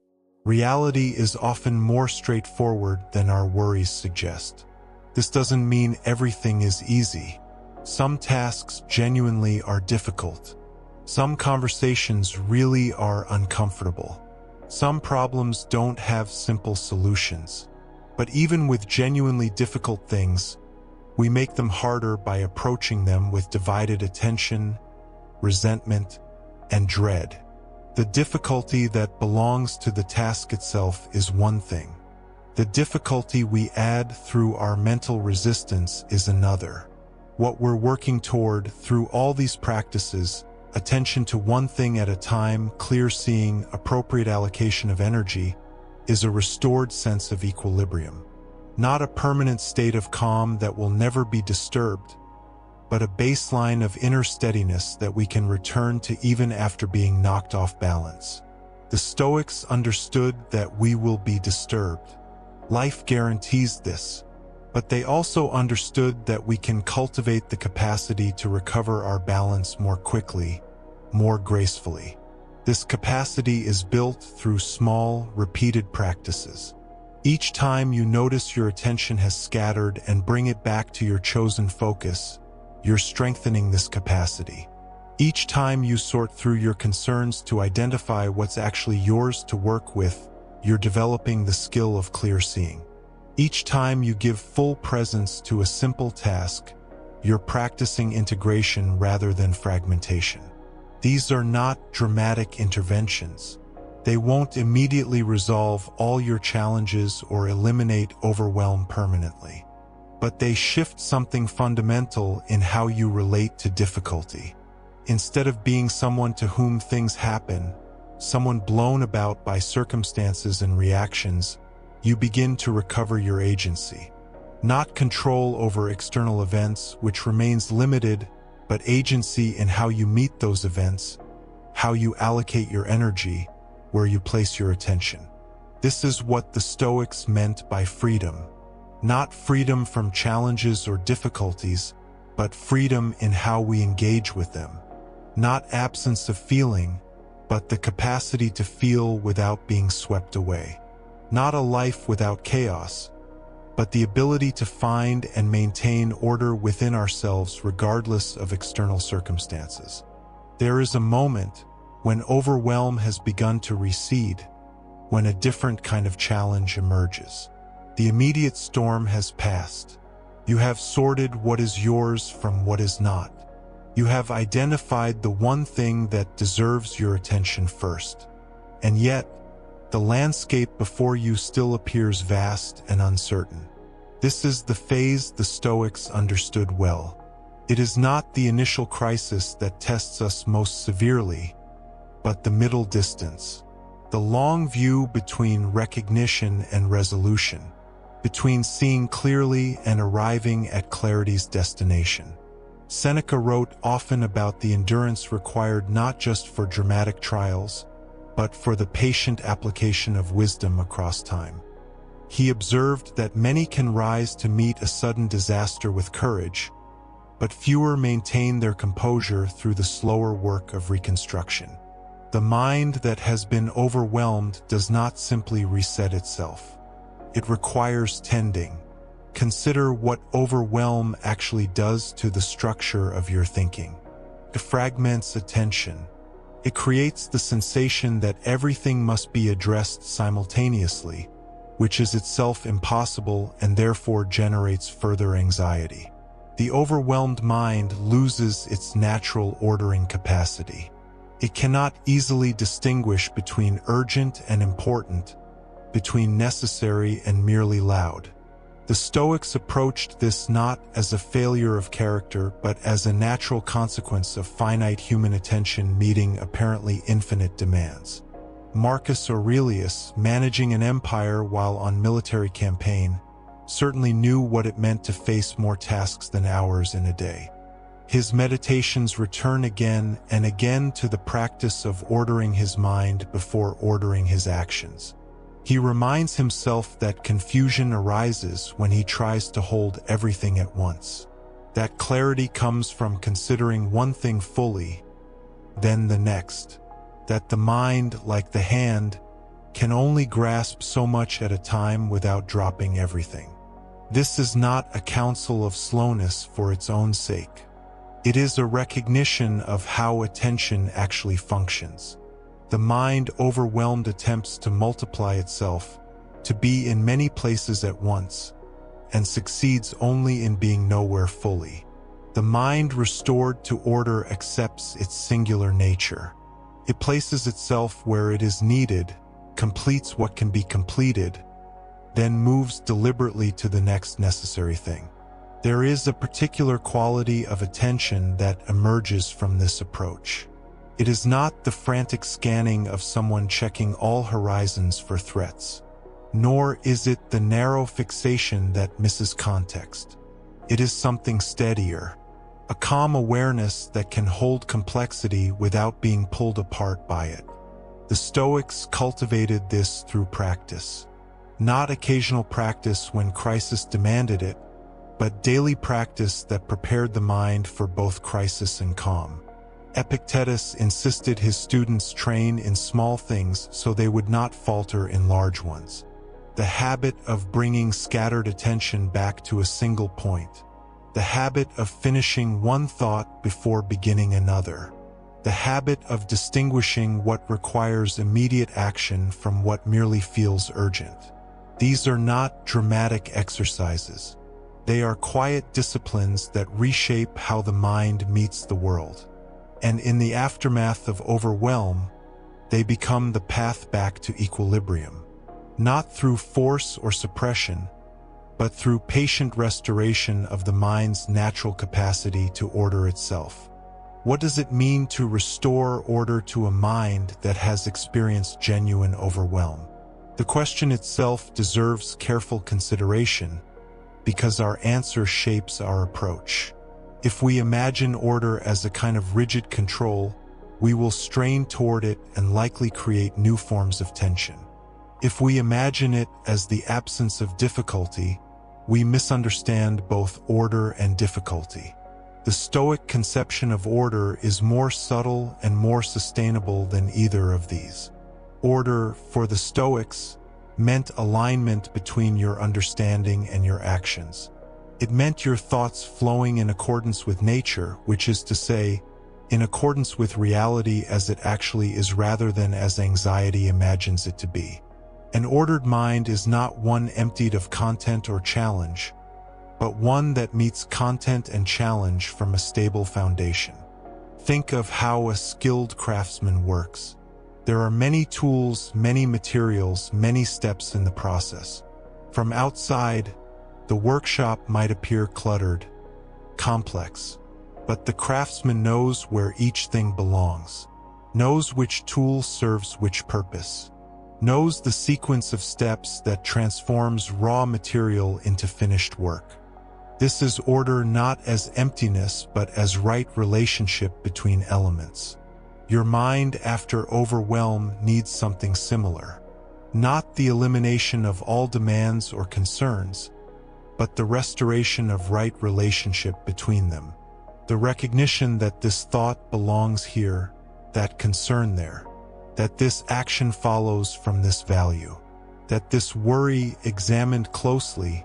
Reality is often more straightforward than our worries suggest. This doesn't mean everything is easy. Some tasks genuinely are difficult. Some conversations really are uncomfortable. Some problems don't have simple solutions. But even with genuinely difficult things, we make them harder by approaching them with divided attention, resentment, and dread. The difficulty that belongs to the task itself is one thing. The difficulty we add through our mental resistance is another. What we're working toward through all these practices, attention to one thing at a time, clear seeing, appropriate allocation of energy, is a restored sense of equilibrium. Not a permanent state of calm that will never be disturbed, but a baseline of inner steadiness that we can return to even after being knocked off balance. The Stoics understood that we will be disturbed. Life guarantees this, but they also understood that we can cultivate the capacity to recover our balance more quickly, more gracefully. This capacity is built through small, repeated practices. Each time you notice your attention has scattered and bring it back to your chosen focus, you're strengthening this capacity. Each time you sort through your concerns to identify what's actually yours to work with, you're developing the skill of clear seeing. Each time you give full presence to a simple task, you're practicing integration rather than fragmentation. These are not dramatic interventions. They won't immediately resolve all your challenges or eliminate overwhelm permanently. But they shift something fundamental in how you relate to difficulty. Instead of being someone to whom things happen, someone blown about by circumstances and reactions, you begin to recover your agency. Not control over external events, which remains limited, but agency in how you meet those events, how you allocate your energy, where you place your attention. This is what the Stoics meant by freedom. Not freedom from challenges or difficulties, but freedom in how we engage with them. Not absence of feeling, but the capacity to feel without being swept away. Not a life without chaos, but the ability to find and maintain order within ourselves regardless of external circumstances. There is a moment when overwhelm has begun to recede, when a different kind of challenge emerges. The immediate storm has passed. You have sorted what is yours from what is not. You have identified the one thing that deserves your attention first. And yet, the landscape before you still appears vast and uncertain. This is the phase the Stoics understood well. It is not the initial crisis that tests us most severely, but the middle distance. The long view between recognition and resolution. Between seeing clearly and arriving at clarity's destination. Seneca wrote often about the endurance required not just for dramatic trials, but for the patient application of wisdom across time. He observed that many can rise to meet a sudden disaster with courage, but fewer maintain their composure through the slower work of reconstruction. The mind that has been overwhelmed does not simply reset itself. It requires tending. Consider what overwhelm actually does to the structure of your thinking. It fragments attention. It creates the sensation that everything must be addressed simultaneously, which is itself impossible and therefore generates further anxiety. The overwhelmed mind loses its natural ordering capacity. It cannot easily distinguish between urgent and important, between necessary and merely loud. The Stoics approached this not as a failure of character, but as a natural consequence of finite human attention meeting apparently infinite demands. Marcus Aurelius, managing an empire while on military campaign, certainly knew what it meant to face more tasks than hours in a day. His meditations return again and again to the practice of ordering his mind before ordering his actions. He reminds himself that confusion arises when he tries to hold everything at once. That clarity comes from considering one thing fully, then the next. That the mind, like the hand, can only grasp so much at a time without dropping everything. This is not a counsel of slowness for its own sake. It is a recognition of how attention actually functions. The mind overwhelmed attempts to multiply itself, to be in many places at once, and succeeds only in being nowhere fully. The mind restored to order accepts its singular nature. It places itself where it is needed, completes what can be completed, then moves deliberately to the next necessary thing. There is a particular quality of attention that emerges from this approach. It is not the frantic scanning of someone checking all horizons for threats, nor is it the narrow fixation that misses context. It is something steadier, a calm awareness that can hold complexity without being pulled apart by it. The Stoics cultivated this through practice. Not occasional practice when crisis demanded it, but daily practice that prepared the mind for both crisis and calm. Epictetus insisted his students train in small things so they would not falter in large ones. The habit of bringing scattered attention back to a single point. The habit of finishing one thought before beginning another. The habit of distinguishing what requires immediate action from what merely feels urgent. These are not dramatic exercises. They are quiet disciplines that reshape how the mind meets the world. And in the aftermath of overwhelm, they become the path back to equilibrium. Not through force or suppression, but through patient restoration of the mind's natural capacity to order itself. What does it mean to restore order to a mind that has experienced genuine overwhelm? The question itself deserves careful consideration, because our answer shapes our approach. If we imagine order as a kind of rigid control, we will strain toward it and likely create new forms of tension. If we imagine it as the absence of difficulty, we misunderstand both order and difficulty. The Stoic conception of order is more subtle and more sustainable than either of these. Order, for the Stoics, meant alignment between your understanding and your actions. It meant your thoughts flowing in accordance with nature, which is to say, in accordance with reality as it actually is rather than as anxiety imagines it to be. An ordered mind is not one emptied of content or challenge, but one that meets content and challenge from a stable foundation. Think of how a skilled craftsman works. There are many tools, many materials, many steps in the process. From outside, the workshop might appear cluttered, complex, but the craftsman knows where each thing belongs, knows which tool serves which purpose, knows the sequence of steps that transforms raw material into finished work. This is order not as emptiness but as right relationship between elements. Your mind after overwhelm needs something similar. not the elimination of all demands or concerns, but the restoration of right relationship between them. The recognition that this thought belongs here, that concern there, that this action follows from this value, that this worry examined closely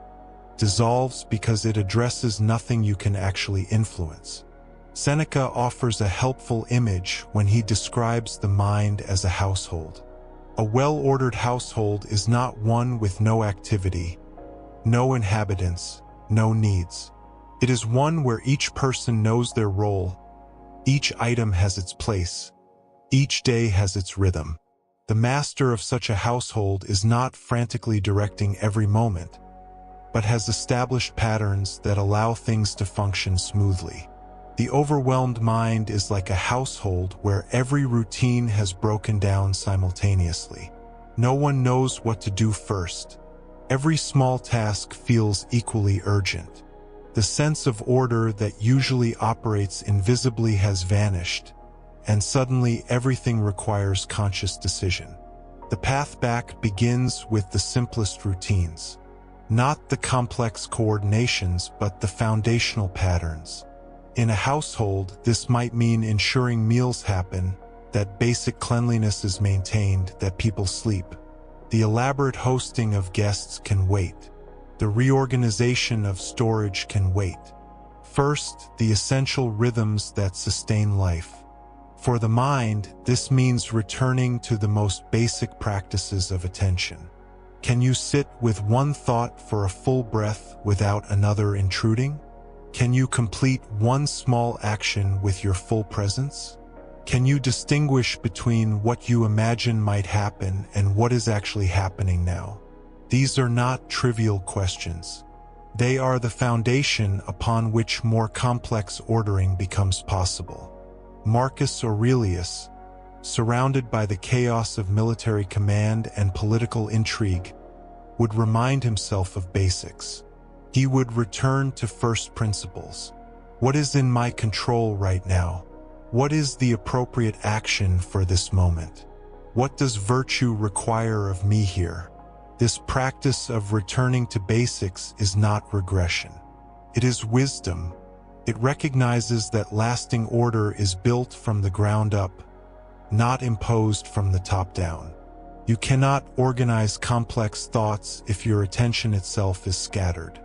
dissolves because it addresses nothing you can actually influence. Seneca offers a helpful image when he describes the mind as a household. A well-ordered household is not one with no activity, no inhabitants, no needs. It is one where each person knows their role, each item has its place, each day has its rhythm. The master of such a household is not frantically directing every moment, but has established patterns that allow things to function smoothly. The overwhelmed mind is like a household where every routine has broken down simultaneously. No one knows what to do first. Every small task feels equally urgent. The sense of order that usually operates invisibly has vanished, and suddenly everything requires conscious decision. The path back begins with the simplest routines. Not the complex coordinations, but the foundational patterns. In a household, this might mean ensuring meals happen, that basic cleanliness is maintained, that people sleep. The elaborate hosting of guests can wait. The reorganization of storage can wait. First, the essential rhythms that sustain life. For the mind, this means returning to the most basic practices of attention. Can you sit with one thought for a full breath without another intruding? Can you complete one small action with your full presence? Can you distinguish between what you imagine might happen and what is actually happening now? These are not trivial questions. They are the foundation upon which more complex ordering becomes possible. Marcus Aurelius, surrounded by the chaos of military command and political intrigue, would remind himself of basics. He would return to first principles. What is in my control right now? What is the appropriate action for this moment? What does virtue require of me here? This practice of returning to basics is not regression. It is wisdom. It recognizes that lasting order is built from the ground up, not imposed from the top down. You cannot organize complex thoughts if your attention itself is scattered.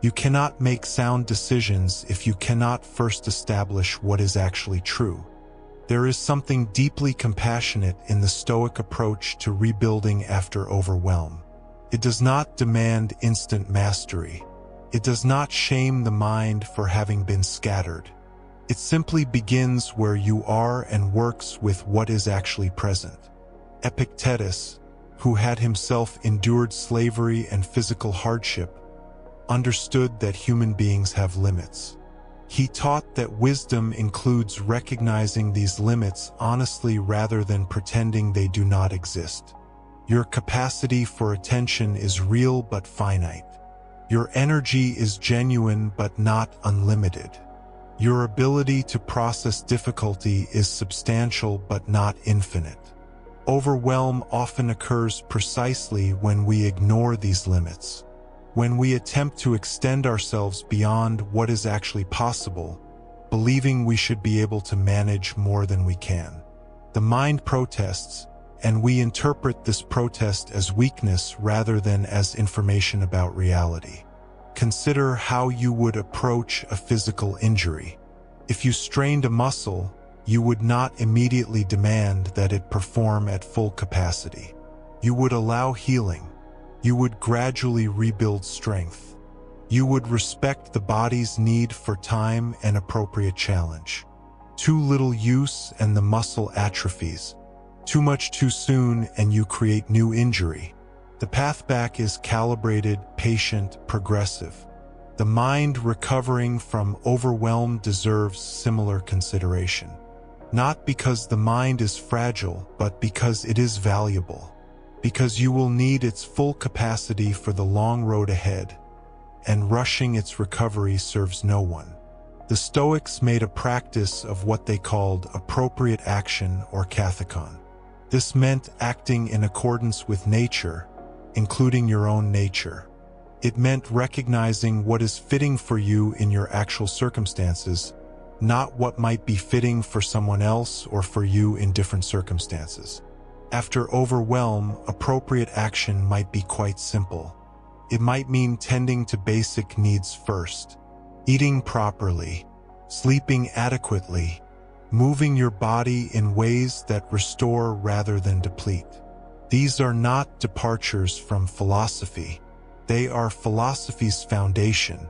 You cannot make sound decisions if you cannot first establish what is actually true. There is something deeply compassionate in the Stoic approach to rebuilding after overwhelm. It does not demand instant mastery. It does not shame the mind for having been scattered. It simply begins where you are and works with what is actually present. Epictetus, who had himself endured slavery and physical hardship, understood that human beings have limits. He taught that wisdom includes recognizing these limits honestly rather than pretending they do not exist. Your capacity for attention is real but finite. Your energy is genuine but not unlimited. Your ability to process difficulty is substantial but not infinite. Overwhelm often occurs precisely when we ignore these limits. When we attempt to extend ourselves beyond what is actually possible, believing we should be able to manage more than we can. The mind protests, and we interpret this protest as weakness rather than as information about reality. Consider how you would approach a physical injury. If you strained a muscle, you would not immediately demand that it perform at full capacity. You would allow healing. You would gradually rebuild strength. You would respect the body's need for time and appropriate challenge. Too little use and the muscle atrophies. Too much too soon and you create new injury. The path back is calibrated, patient, progressive. The mind recovering from overwhelm deserves similar consideration. Not because the mind is fragile, but because it is valuable. Because you will need its full capacity for the long road ahead, and rushing its recovery serves no one. The Stoics made a practice of what they called appropriate action or kathekon. This meant acting in accordance with nature, including your own nature. It meant recognizing what is fitting for you in your actual circumstances, not what might be fitting for someone else or for you in different circumstances. After overwhelm, appropriate action might be quite simple. It might mean tending to basic needs first, eating properly, sleeping adequately, moving your body in ways that restore rather than deplete. These are not departures from philosophy. They are philosophy's foundation.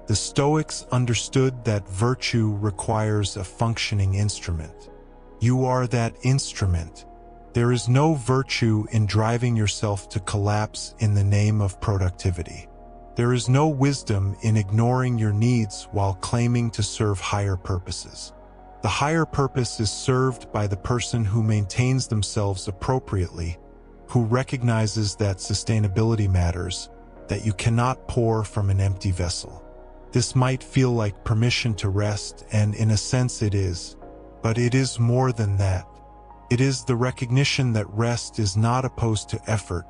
The Stoics understood that virtue requires a functioning instrument. You are that instrument. There is no virtue in driving yourself to collapse in the name of productivity. There is no wisdom in ignoring your needs while claiming to serve higher purposes. The higher purpose is served by the person who maintains themselves appropriately, who recognizes that sustainability matters, that you cannot pour from an empty vessel. This might feel like permission to rest, and in a sense it is, but it is more than that. It is the recognition that rest is not opposed to effort,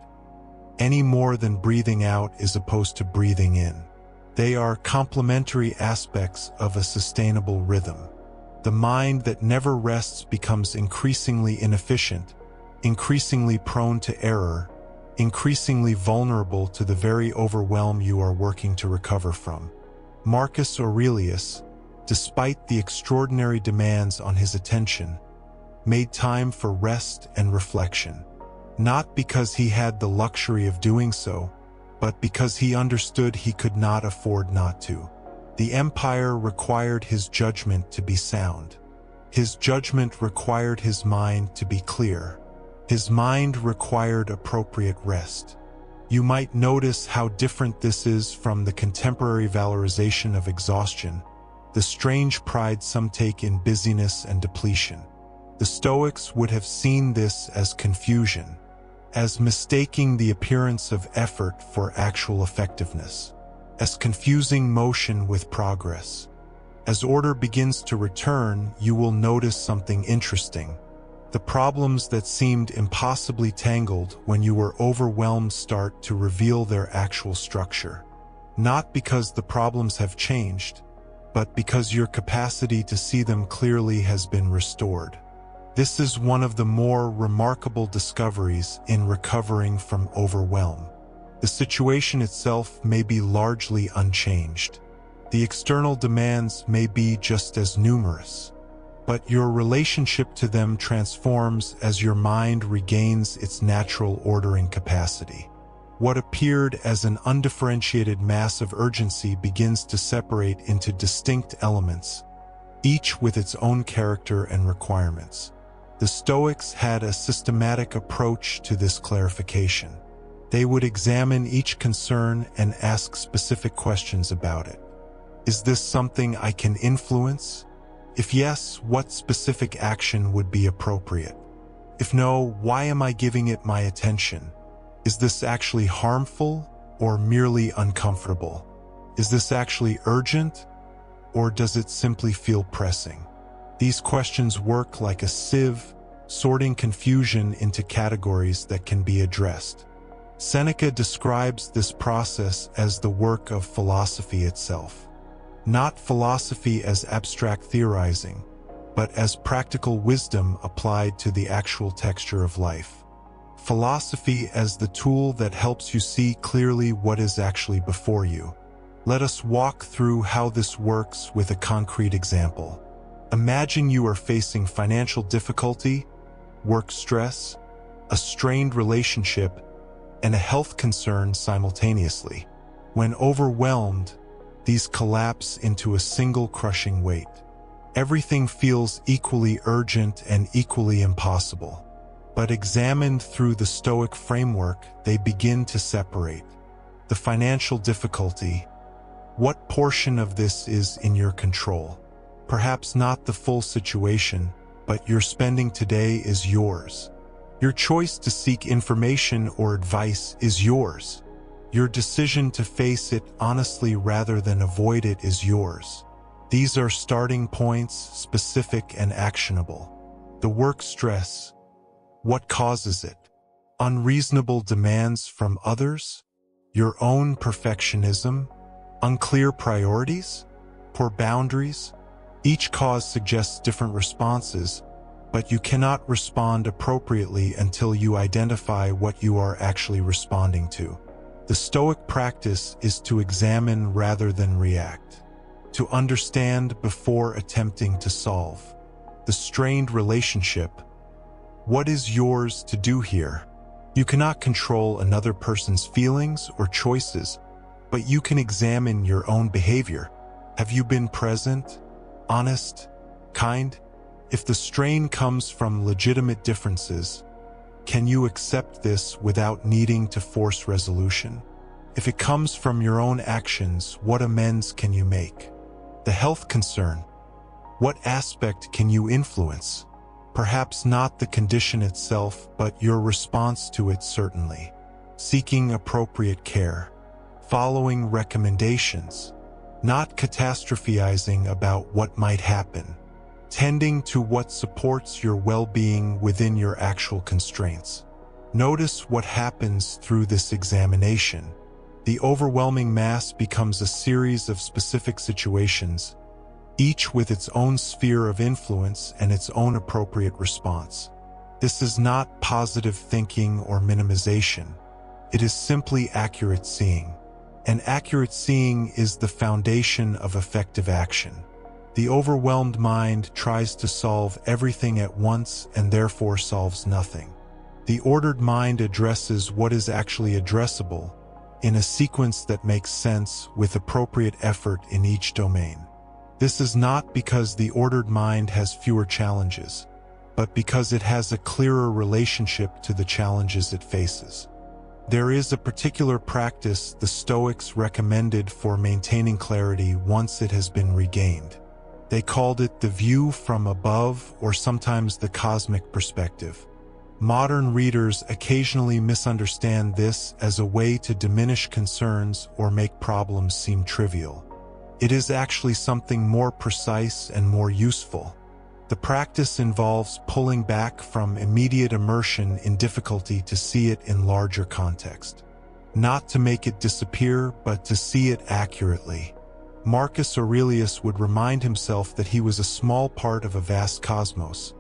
any more than breathing out is opposed to breathing in. They are complementary aspects of a sustainable rhythm. The mind that never rests becomes increasingly inefficient, increasingly prone to error, increasingly vulnerable to the very overwhelm you are working to recover from. Marcus Aurelius, despite the extraordinary demands on his attention, made time for rest and reflection, not because he had the luxury of doing so, but because he understood he could not afford not to. The empire required his judgment to be sound. His judgment required his mind to be clear. His mind required appropriate rest. You might notice how different this is from the contemporary valorization of exhaustion, the strange pride some take in busyness and depletion. The Stoics would have seen this as confusion, as mistaking the appearance of effort for actual effectiveness, as confusing motion with progress. As order begins to return, you will notice something interesting. The problems that seemed impossibly tangled when you were overwhelmed start to reveal their actual structure. Not because the problems have changed, but because your capacity to see them clearly has been restored. This is one of the more remarkable discoveries in recovering from overwhelm. The situation itself may be largely unchanged. The external demands may be just as numerous, but your relationship to them transforms as your mind regains its natural ordering capacity. What appeared as an undifferentiated mass of urgency begins to separate into distinct elements, each with its own character and requirements. The Stoics had a systematic approach to this clarification. They would examine each concern and ask specific questions about it. Is this something I can influence? If yes, what specific action would be appropriate? If no, why am I giving it my attention? Is this actually harmful or merely uncomfortable? Is this actually urgent, or does it simply feel pressing? These questions work like a sieve, sorting confusion into categories that can be addressed. Seneca describes this process as the work of philosophy itself. Not philosophy as abstract theorizing, but as practical wisdom applied to the actual texture of life. Philosophy as the tool that helps you see clearly what is actually before you. Let us walk through how this works with a concrete example. Imagine you are facing financial difficulty, work stress, a strained relationship, and a health concern simultaneously. When overwhelmed, these collapse into a single crushing weight. Everything feels equally urgent and equally impossible. But examined through the Stoic framework, they begin to separate. The financial difficulty. What portion of this is in your control? Perhaps not the full situation, but your spending today is yours. Your choice to seek information or advice is yours. Your decision to face it honestly rather than avoid it is yours. These are starting points, specific and actionable. The work stress. What causes it? Unreasonable demands from others? Your own perfectionism? Unclear priorities? Poor boundaries? Each cause suggests different responses, but you cannot respond appropriately until you identify what you are actually responding to. The Stoic practice is to examine rather than react, to understand before attempting to solve. The strained relationship. What is yours to do here? You cannot control another person's feelings or choices, but you can examine your own behavior. Have you been present, honest, kind? If the strain comes from legitimate differences, can you accept this without needing to force resolution? If it comes from your own actions, what amends can you make? The health concern. What aspect can you influence? Perhaps not the condition itself, but your response to it certainly. Seeking appropriate care. Following recommendations. Not catastrophizing about what might happen. Tending to what supports your well-being within your actual constraints. Notice what happens through this examination. The overwhelming mass becomes a series of specific situations, each with its own sphere of influence and its own appropriate response. This is not positive thinking or minimization. It is simply accurate seeing. And accurate seeing is the foundation of effective action. The overwhelmed mind tries to solve everything at once and therefore solves nothing. The ordered mind addresses what is actually addressable in a sequence that makes sense with appropriate effort in each domain. This is not because the ordered mind has fewer challenges, but because it has a clearer relationship to the challenges it faces. There is a particular practice the Stoics recommended for maintaining clarity once it has been regained. They called it the view from above, or sometimes the cosmic perspective. Modern readers occasionally misunderstand this as a way to diminish concerns or make problems seem trivial. It is actually something more precise and more useful. The practice involves pulling back from immediate immersion in difficulty to see it in larger context. Not to make it disappear, but to see it accurately. Marcus Aurelius would remind himself that he was a small part of a vast cosmos,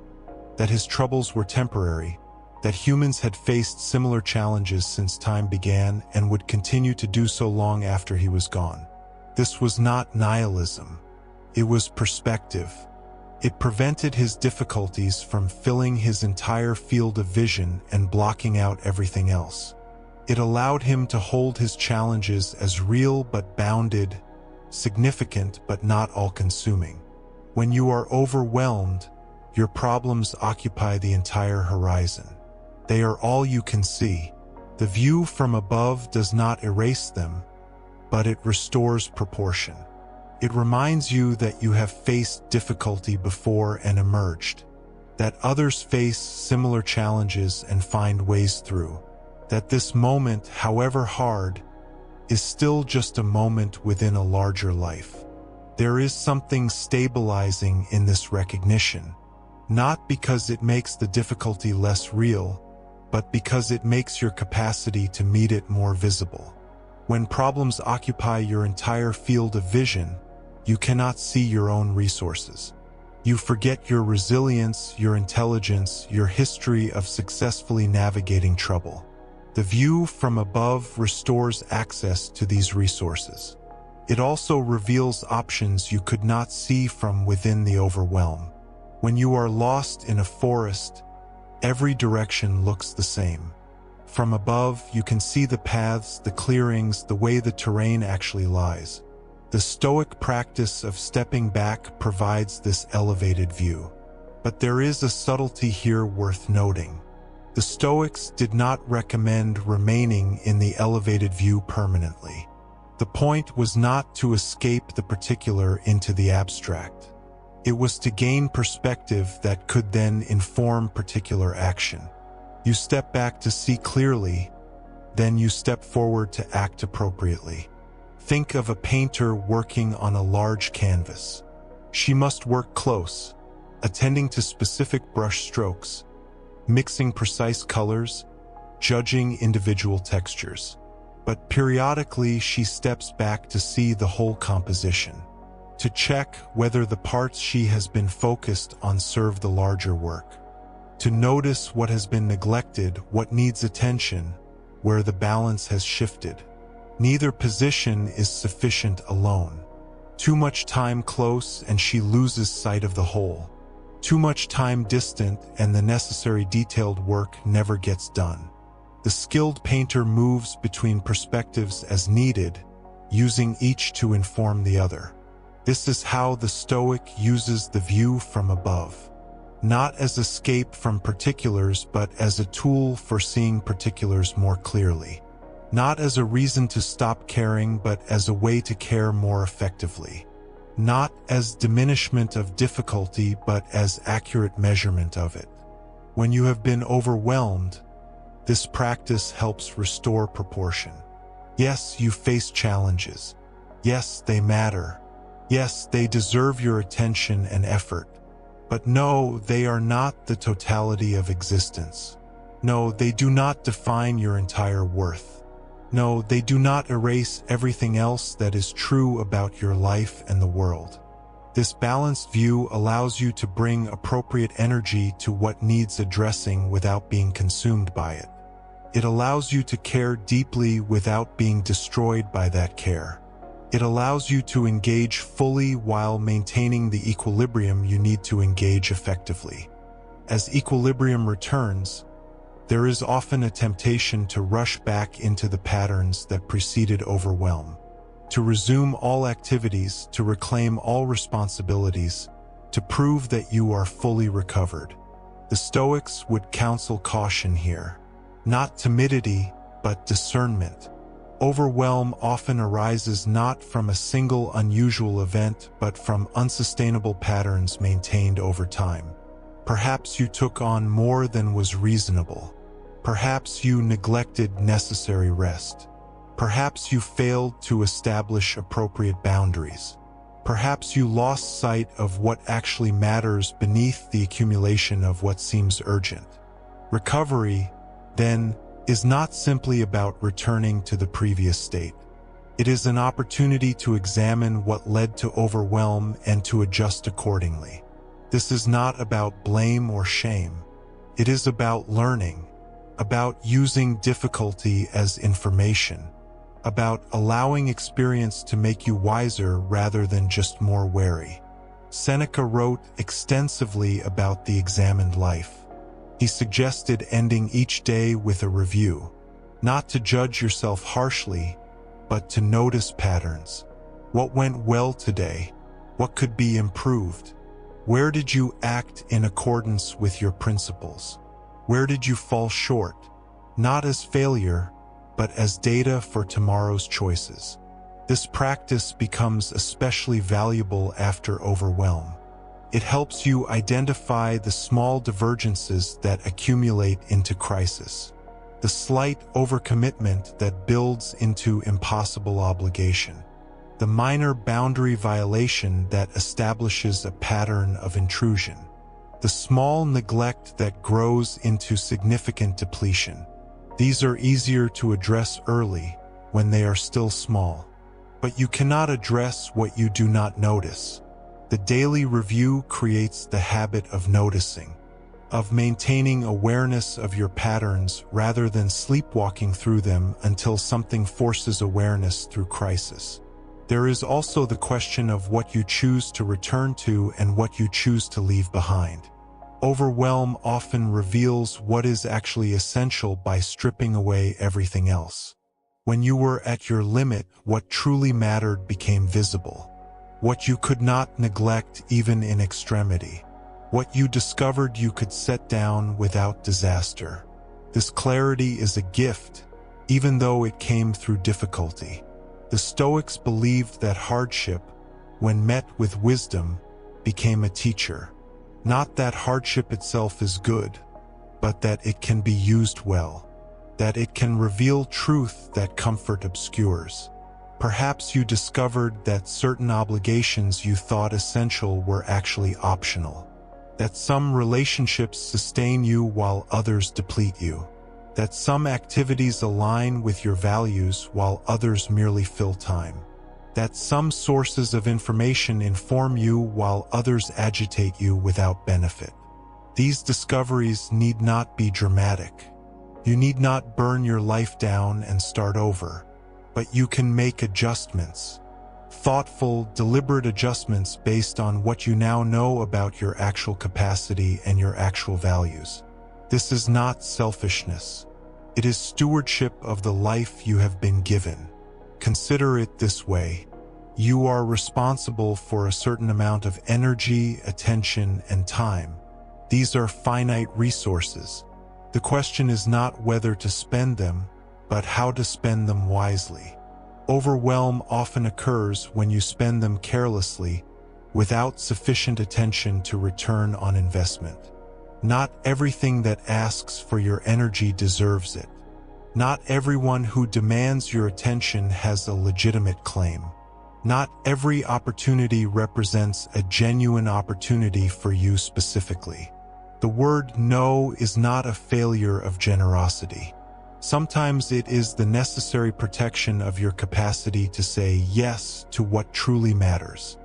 that his troubles were temporary, that humans had faced similar challenges since time began and would continue to do so long after he was gone. This was not nihilism. It was perspective. It prevented his difficulties from filling his entire field of vision and blocking out everything else. It allowed him to hold his challenges as real but bounded, significant but not all-consuming. When you are overwhelmed, your problems occupy the entire horizon. They are all you can see. The view from above does not erase them, but it restores proportion. It reminds you that you have faced difficulty before and emerged, that others face similar challenges and find ways through, that this moment, however hard, is still just a moment within a larger life. There is something stabilizing in this recognition, not because it makes the difficulty less real, but because it makes your capacity to meet it more visible. When problems occupy your entire field of vision, you cannot see your own resources. You forget your resilience, your intelligence, your history of successfully navigating trouble. The view from above restores access to these resources. It also reveals options you could not see from within the overwhelm. When you are lost in a forest, every direction looks the same. From above, you can see the paths, the clearings, the way the terrain actually lies. The Stoic practice of stepping back provides this elevated view. But there is a subtlety here worth noting. The Stoics did not recommend remaining in the elevated view permanently. The point was not to escape the particular into the abstract. It was to gain perspective that could then inform particular action. You step back to see clearly, then you step forward to act appropriately. Think of a painter working on a large canvas. She must work close, attending to specific brush strokes, mixing precise colors, judging individual textures. But periodically she steps back to see the whole composition, to check whether the parts she has been focused on serve the larger work, to notice what has been neglected, what needs attention, where the balance has shifted. Neither position is sufficient alone. Too much time close and she loses sight of the whole. Too much time distant and the necessary detailed work never gets done. The skilled painter moves between perspectives as needed, using each to inform the other. This is how the Stoic uses the view from above, not as escape from particulars but as a tool for seeing particulars more clearly. Not as a reason to stop caring but as a way to care more effectively. Not as diminishment of difficulty but as accurate measurement of it. When you have been overwhelmed, this practice helps restore proportion. Yes, you face challenges. Yes, they matter. Yes, they deserve your attention and effort. But no, they are not the totality of existence. No, they do not define your entire worth. No, they do not erase everything else that is true about your life and the world. This balanced view allows you to bring appropriate energy to what needs addressing without being consumed by it. It allows you to care deeply without being destroyed by that care. It allows you to engage fully while maintaining the equilibrium you need to engage effectively. As equilibrium returns, there is often a temptation to rush back into the patterns that preceded overwhelm, to resume all activities, to reclaim all responsibilities, to prove that you are fully recovered. The Stoics would counsel caution here, not timidity, but discernment. Overwhelm often arises not from a single unusual event, but from unsustainable patterns maintained over time. Perhaps you took on more than was reasonable. Perhaps you neglected necessary rest. Perhaps you failed to establish appropriate boundaries. Perhaps you lost sight of what actually matters beneath the accumulation of what seems urgent. Recovery, then, is not simply about returning to the previous state. It is an opportunity to examine what led to overwhelm and to adjust accordingly. This is not about blame or shame. It is about learning, about using difficulty as information, about allowing experience to make you wiser rather than just more wary. Seneca wrote extensively about the examined life. He suggested ending each day with a review, not to judge yourself harshly, but to notice patterns. What went well today? What could be improved? Where did you act in accordance with your principles? Where did you fall short? Not as failure, but as data for tomorrow's choices. This practice becomes especially valuable after overwhelm. It helps you identify the small divergences that accumulate into crisis, the slight overcommitment that builds into impossible obligation, the minor boundary violation that establishes a pattern of intrusion, the small neglect that grows into significant depletion. These are easier to address early, when they are still small. But you cannot address what you do not notice. The daily review creates the habit of noticing, of maintaining awareness of your patterns rather than sleepwalking through them until something forces awareness through crisis. There is also the question of what you choose to return to and what you choose to leave behind. Overwhelm often reveals what is actually essential by stripping away everything else. When you were at your limit, what truly mattered became visible. What you could not neglect even in extremity. What you discovered you could set down without disaster. This clarity is a gift, even though it came through difficulty. The Stoics believed that hardship, when met with wisdom, became a teacher. Not that hardship itself is good, but that it can be used well, that it can reveal truth that comfort obscures. Perhaps you discovered that certain obligations you thought essential were actually optional, that some relationships sustain you while others deplete you, that some activities align with your values while others merely fill time, that some sources of information inform you while others agitate you without benefit. These discoveries need not be dramatic. You need not burn your life down and start over, but you can make adjustments. Thoughtful, deliberate adjustments based on what you now know about your actual capacity and your actual values. This is not selfishness. It is stewardship of the life you have been given. Consider it this way. You are responsible for a certain amount of energy, attention, and time. These are finite resources. The question is not whether to spend them, but how to spend them wisely. Overwhelm often occurs when you spend them carelessly, without sufficient attention to return on investment. Not everything that asks for your energy deserves it. Not everyone who demands your attention has a legitimate claim. Not every opportunity represents a genuine opportunity for you specifically. The word no is not a failure of generosity. Sometimes it is the necessary protection of your capacity to say yes to what truly matters.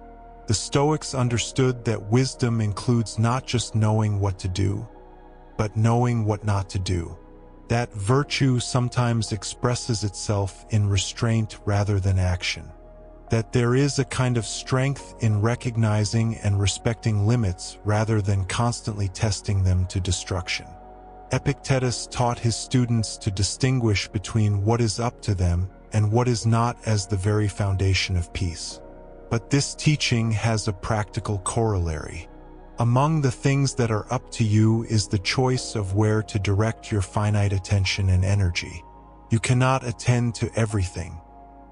The Stoics understood that wisdom includes not just knowing what to do, but knowing what not to do. That virtue sometimes expresses itself in restraint rather than action. That there is a kind of strength in recognizing and respecting limits rather than constantly testing them to destruction. Epictetus taught his students to distinguish between what is up to them and what is not as the very foundation of peace. But this teaching has a practical corollary. Among the things that are up to you is the choice of where to direct your finite attention and energy. You cannot attend to everything.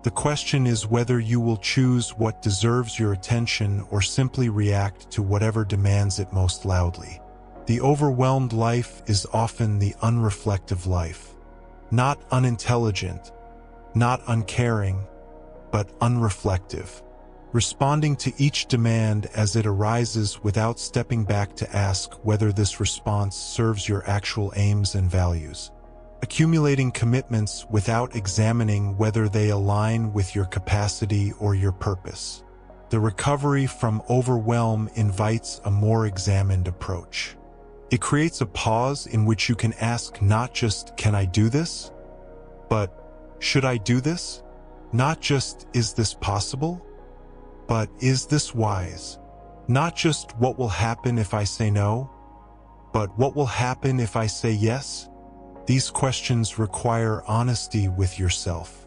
The question is whether you will choose what deserves your attention or simply react to whatever demands it most loudly. The overwhelmed life is often the unreflective life. Not unintelligent, not uncaring, but unreflective. Responding to each demand as it arises without stepping back to ask whether this response serves your actual aims and values. Accumulating commitments without examining whether they align with your capacity or your purpose. The recovery from overwhelm invites a more examined approach. It creates a pause in which you can ask not just, "Can I do this?" but "Should I do this?" Not just, "Is this possible?" but "Is this wise?" Not just, "What will happen if I say no?" but "What will happen if I say yes?" These questions require honesty with yourself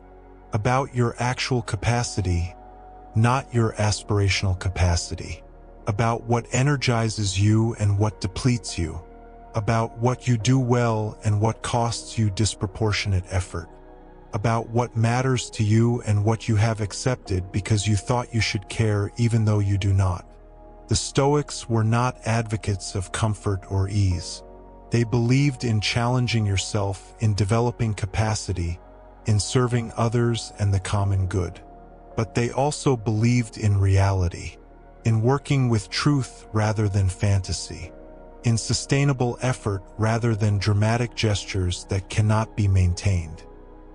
about your actual capacity, not your aspirational capacity, about what energizes you and what depletes you, about what you do well and what costs you disproportionate effort, about what matters to you and what you have accepted because you thought you should care even though you do not. The Stoics were not advocates of comfort or ease. They believed in challenging yourself, in developing capacity, in serving others and the common good. But they also believed in reality, in working with truth rather than fantasy, in sustainable effort rather than dramatic gestures that cannot be maintained.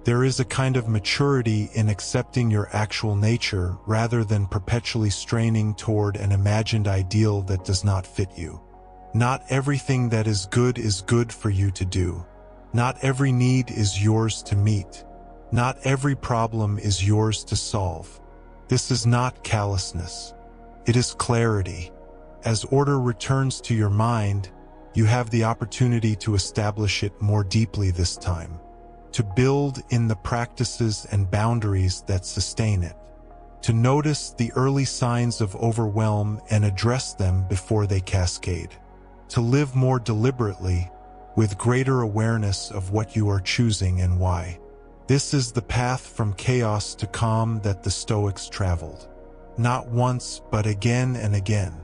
There is a kind of maturity in accepting your actual nature rather than perpetually straining toward an imagined ideal that does not fit you. Not everything that is good for you to do. Not every need is yours to meet. Not every problem is yours to solve. This is not callousness. It is clarity. As order returns to your mind, you have the opportunity to establish it more deeply this time, to build in the practices and boundaries that sustain it, to notice the early signs of overwhelm and address them before they cascade, to live more deliberately, with greater awareness of what you are choosing and why. This is the path from chaos to calm that the Stoics traveled. Not once, but again and again.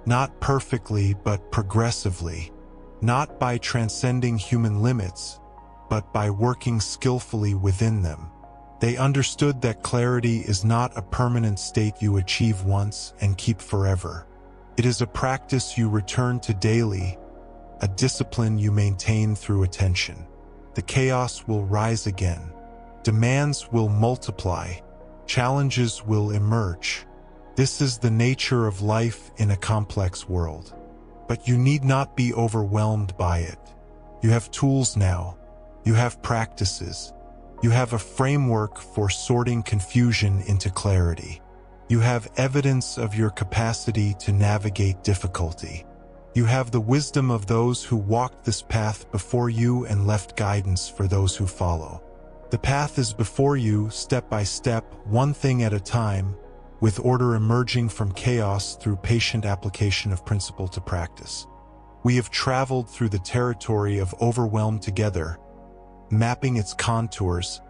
Not perfectly, but progressively. Not by transcending human limits, but by working skillfully within them. They understood that clarity is not a permanent state you achieve once and keep forever. It is a practice you return to daily, a discipline you maintain through attention. The chaos will rise again. Demands will multiply. Challenges will emerge. This is the nature of life in a complex world. But you need not be overwhelmed by it. You have tools now. You have practices. You have a framework for sorting confusion into clarity. You have evidence of your capacity to navigate difficulty. You have the wisdom of those who walked this path before you and left guidance for those who follow. The path is before you, step by step, one thing at a time, with order emerging from chaos through patient application of principle to practice. We have traveled through the territory of overwhelm together, mapping its contours,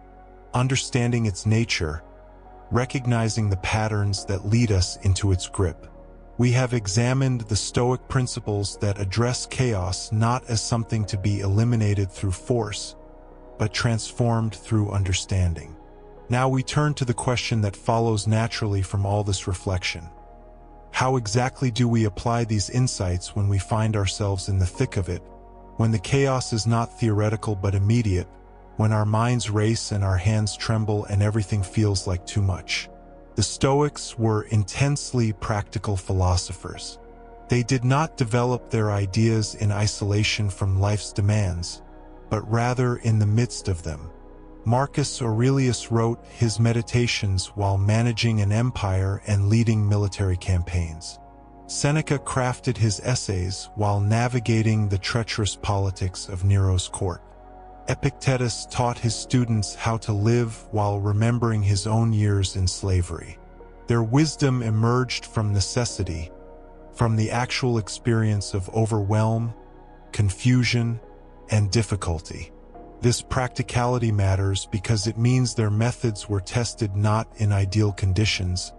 understanding its nature, recognizing the patterns that lead us into its grip. We have examined the Stoic principles that address chaos not as something to be eliminated through force, but transformed through understanding. Now we turn to the question that follows naturally from all this reflection. How exactly do we apply these insights when we find ourselves in the thick of it, when the chaos is not theoretical but immediate, when our minds race and our hands tremble and everything feels like too much? The Stoics were intensely practical philosophers. They did not develop their ideas in isolation from life's demands, but rather in the midst of them. Marcus Aurelius wrote his meditations while managing an empire and leading military campaigns. Seneca crafted his essays while navigating the treacherous politics of Nero's court. Epictetus taught his students how to live while remembering his own years in slavery. Their wisdom emerged from necessity, from the actual experience of overwhelm, confusion, and difficulty. This practicality matters because it means their methods were tested not in ideal conditions,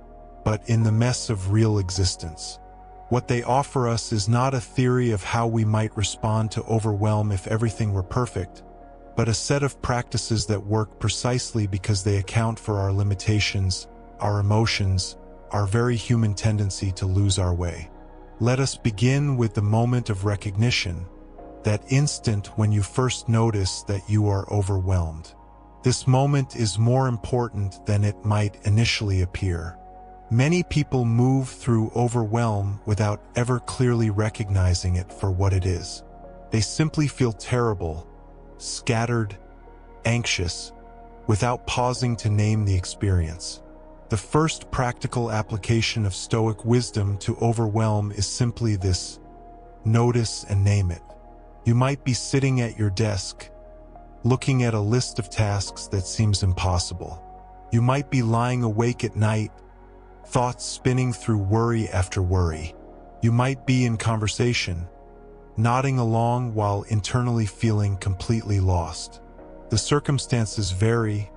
but in the mess of real existence. What they offer us is not a theory of how we might respond to overwhelm if everything were perfect, but a set of practices that work precisely because they account for our limitations, our emotions, our very human tendency to lose our way. Let us begin with the moment of recognition, that instant when you first notice that you are overwhelmed. This moment is more important than it might initially appear. Many people move through overwhelm without ever clearly recognizing it for what it is. They simply feel terrible, scattered, anxious, without pausing to name the experience. The first practical application of Stoic wisdom to overwhelm is simply this: notice and name it. You might be sitting at your desk, looking at a list of tasks that seems impossible. You might be lying awake at night, thoughts spinning through worry after worry. You might be in conversation, nodding along while internally feeling completely lost. The circumstances vary,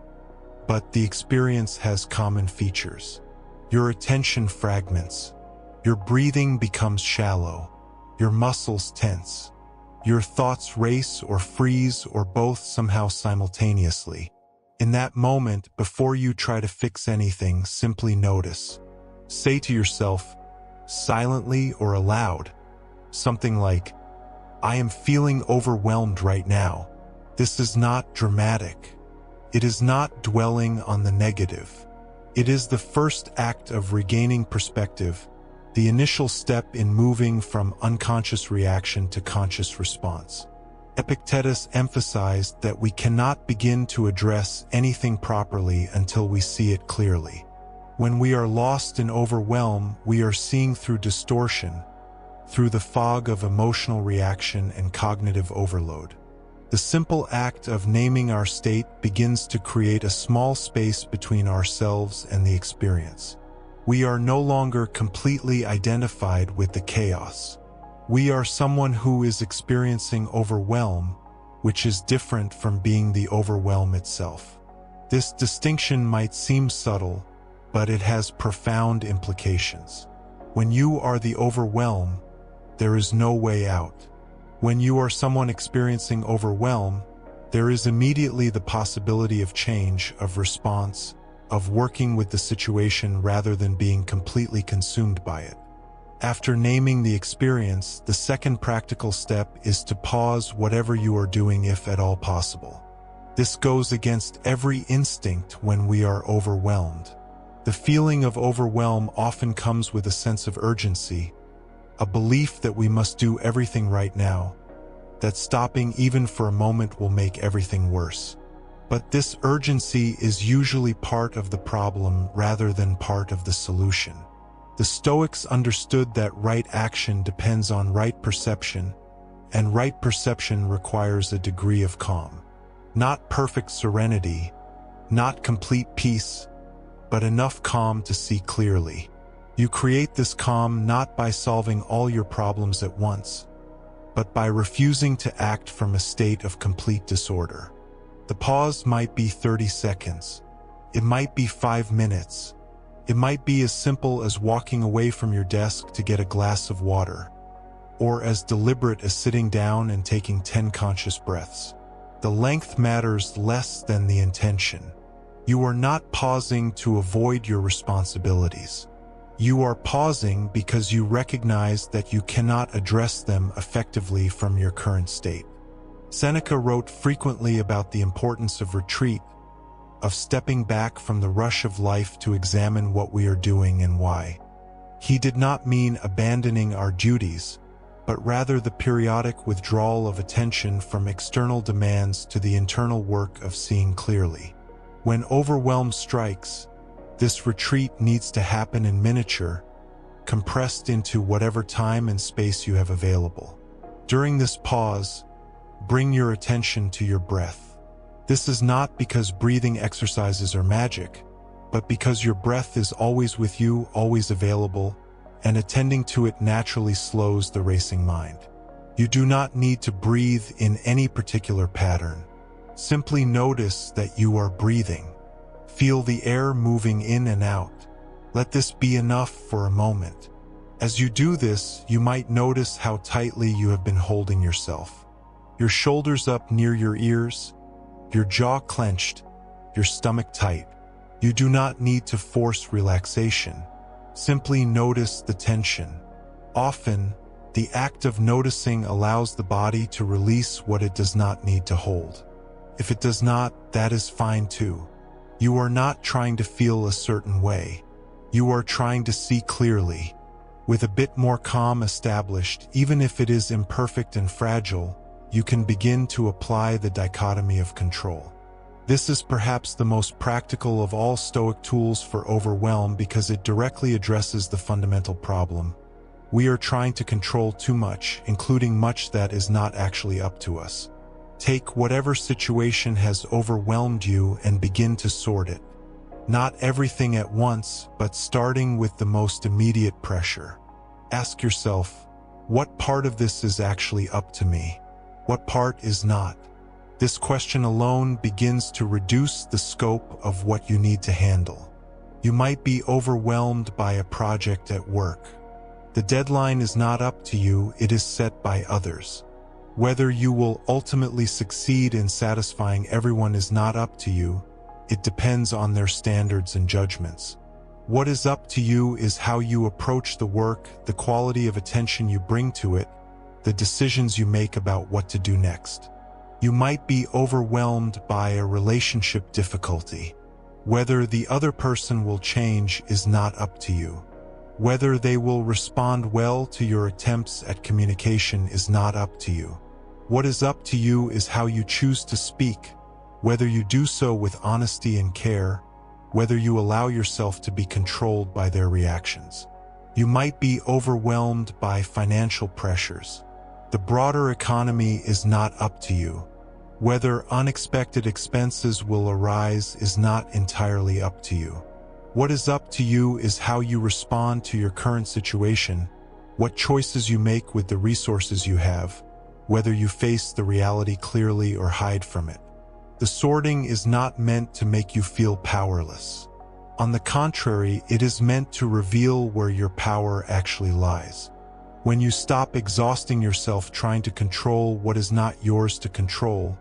but the experience has common features. Your attention fragments. Your breathing becomes shallow. Your muscles tense. Your thoughts race or freeze or both somehow simultaneously. In that moment, before you try to fix anything, simply notice. Say to yourself, silently or aloud, something like, "I am feeling overwhelmed right now." This is not dramatic. It is not dwelling on the negative. It is the first act of regaining perspective, the initial step in moving from unconscious reaction to conscious response. Epictetus emphasized that we cannot begin to address anything properly until we see it clearly. When we are lost in overwhelm, we are seeing through distortion, through the fog of emotional reaction and cognitive overload. The simple act of naming our state begins to create a small space between ourselves and the experience. We are no longer completely identified with the chaos. We are someone who is experiencing overwhelm, which is different from being the overwhelm itself. This distinction might seem subtle, but it has profound implications. When you are the overwhelm, there is no way out. When you are someone experiencing overwhelm, there is immediately the possibility of change, of response, of working with the situation rather than being completely consumed by it. After naming the experience, the second practical step is to pause whatever you are doing if at all possible. This goes against every instinct when we are overwhelmed. The feeling of overwhelm often comes with a sense of urgency, a belief that we must do everything right now, that stopping even for a moment will make everything worse. But this urgency is usually part of the problem rather than part of the solution. The Stoics understood that right action depends on right perception, and right perception requires a degree of calm. Not perfect serenity, not complete peace, but enough calm to see clearly. You create this calm not by solving all your problems at once, but by refusing to act from a state of complete disorder. The pause might be 30 seconds. It might be 5 minutes. It might be as simple as walking away from your desk to get a glass of water, or as deliberate as sitting down and taking 10 conscious breaths. The length matters less than the intention. You are not pausing to avoid your responsibilities. You are pausing because you recognize that you cannot address them effectively from your current state. Seneca wrote frequently about the importance of retreat, of stepping back from the rush of life to examine what we are doing and why. He did not mean abandoning our duties, but rather the periodic withdrawal of attention from external demands to the internal work of seeing clearly. When overwhelm strikes, this retreat needs to happen in miniature, compressed into whatever time and space you have available. During this pause, bring your attention to your breath. This is not because breathing exercises are magic, but because your breath is always with you, always available, and attending to it naturally slows the racing mind. You do not need to breathe in any particular pattern. Simply notice that you are breathing. Feel the air moving in and out. Let this be enough for a moment. As you do this, you might notice how tightly you have been holding yourself. Your shoulders up near your ears, your jaw clenched, your stomach tight. You do not need to force relaxation. Simply notice the tension. Often, the act of noticing allows the body to release what it does not need to hold. If it does not, that is fine too. You are not trying to feel a certain way. You are trying to see clearly. With a bit more calm established, even if it is imperfect and fragile, you can begin to apply the dichotomy of control. This is perhaps the most practical of all Stoic tools for overwhelm because it directly addresses the fundamental problem. We are trying to control too much, including much that is not actually up to us. Take whatever situation has overwhelmed you and begin to sort it. Not everything at once, but starting with the most immediate pressure. Ask yourself, what part of this is actually up to me? What part is not? This question alone begins to reduce the scope of what you need to handle. You might be overwhelmed by a project at work. The deadline is not up to you, it is set by others. Whether you will ultimately succeed in satisfying everyone is not up to you. It depends on their standards and judgments. What is up to you is how you approach the work, the quality of attention you bring to it, the decisions you make about what to do next. You might be overwhelmed by a relationship difficulty. Whether the other person will change is not up to you. Whether they will respond well to your attempts at communication is not up to you. What is up to you is how you choose to speak, whether you do so with honesty and care, whether you allow yourself to be controlled by their reactions. You might be overwhelmed by financial pressures. The broader economy is not up to you. Whether unexpected expenses will arise is not entirely up to you. What is up to you is how you respond to your current situation, what choices you make with the resources you have, whether you face the reality clearly or hide from it. The sorting is not meant to make you feel powerless. On the contrary, it is meant to reveal where your power actually lies. When you stop exhausting yourself trying to control what is not yours to control,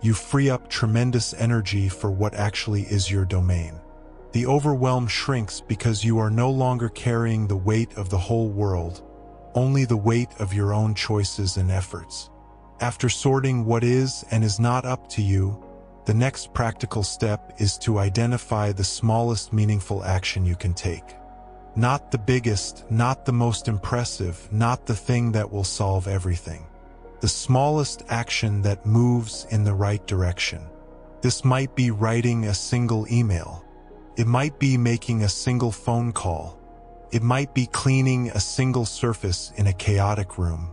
you free up tremendous energy for what actually is your domain. The overwhelm shrinks because you are no longer carrying the weight of the whole world, only the weight of your own choices and efforts. After sorting what is and is not up to you, the next practical step is to identify the smallest meaningful action you can take. Not the biggest, not the most impressive, not the thing that will solve everything. The smallest action that moves in the right direction. This might be writing a single email. It might be making a single phone call. It might be cleaning a single surface in a chaotic room.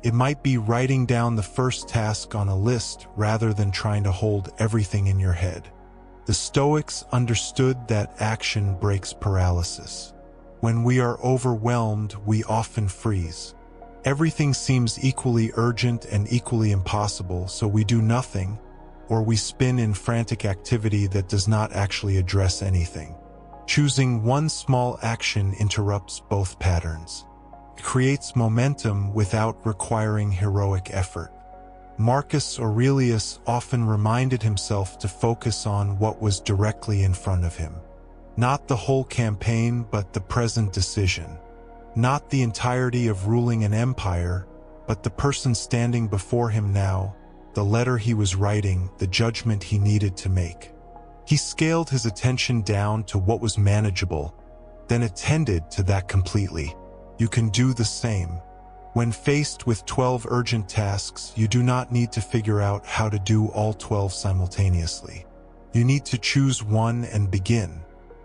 It might be writing down the first task on a list rather than trying to hold everything in your head. The Stoics understood that action breaks paralysis. When we are overwhelmed, we often freeze. Everything seems equally urgent and equally impossible, so we do nothing, or we spin in frantic activity that does not actually address anything. Choosing one small action interrupts both patterns. It creates momentum without requiring heroic effort. Marcus Aurelius often reminded himself to focus on what was directly in front of him. Not the whole campaign, but the present decision. Not the entirety of ruling an empire, but the person standing before him now, the letter he was writing, the judgment he needed to make. He scaled his attention down to what was manageable, then attended to that completely. You can do the same. When faced with 12 urgent tasks, you do not need to figure out how to do all 12 simultaneously. You need to choose one and begin.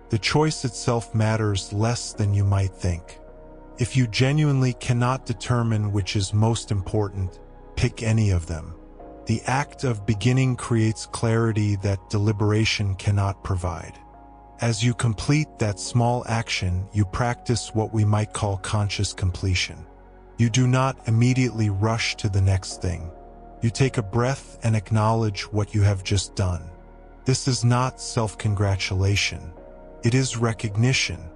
The choice itself matters less than you might think. If you genuinely cannot determine which is most important, pick any of them. The act of beginning creates clarity that deliberation cannot provide. As you complete that small action, you practice what we might call conscious completion. You do not immediately rush to the next thing. You take a breath and acknowledge what you have just done. This is not self-congratulation. It is recognition.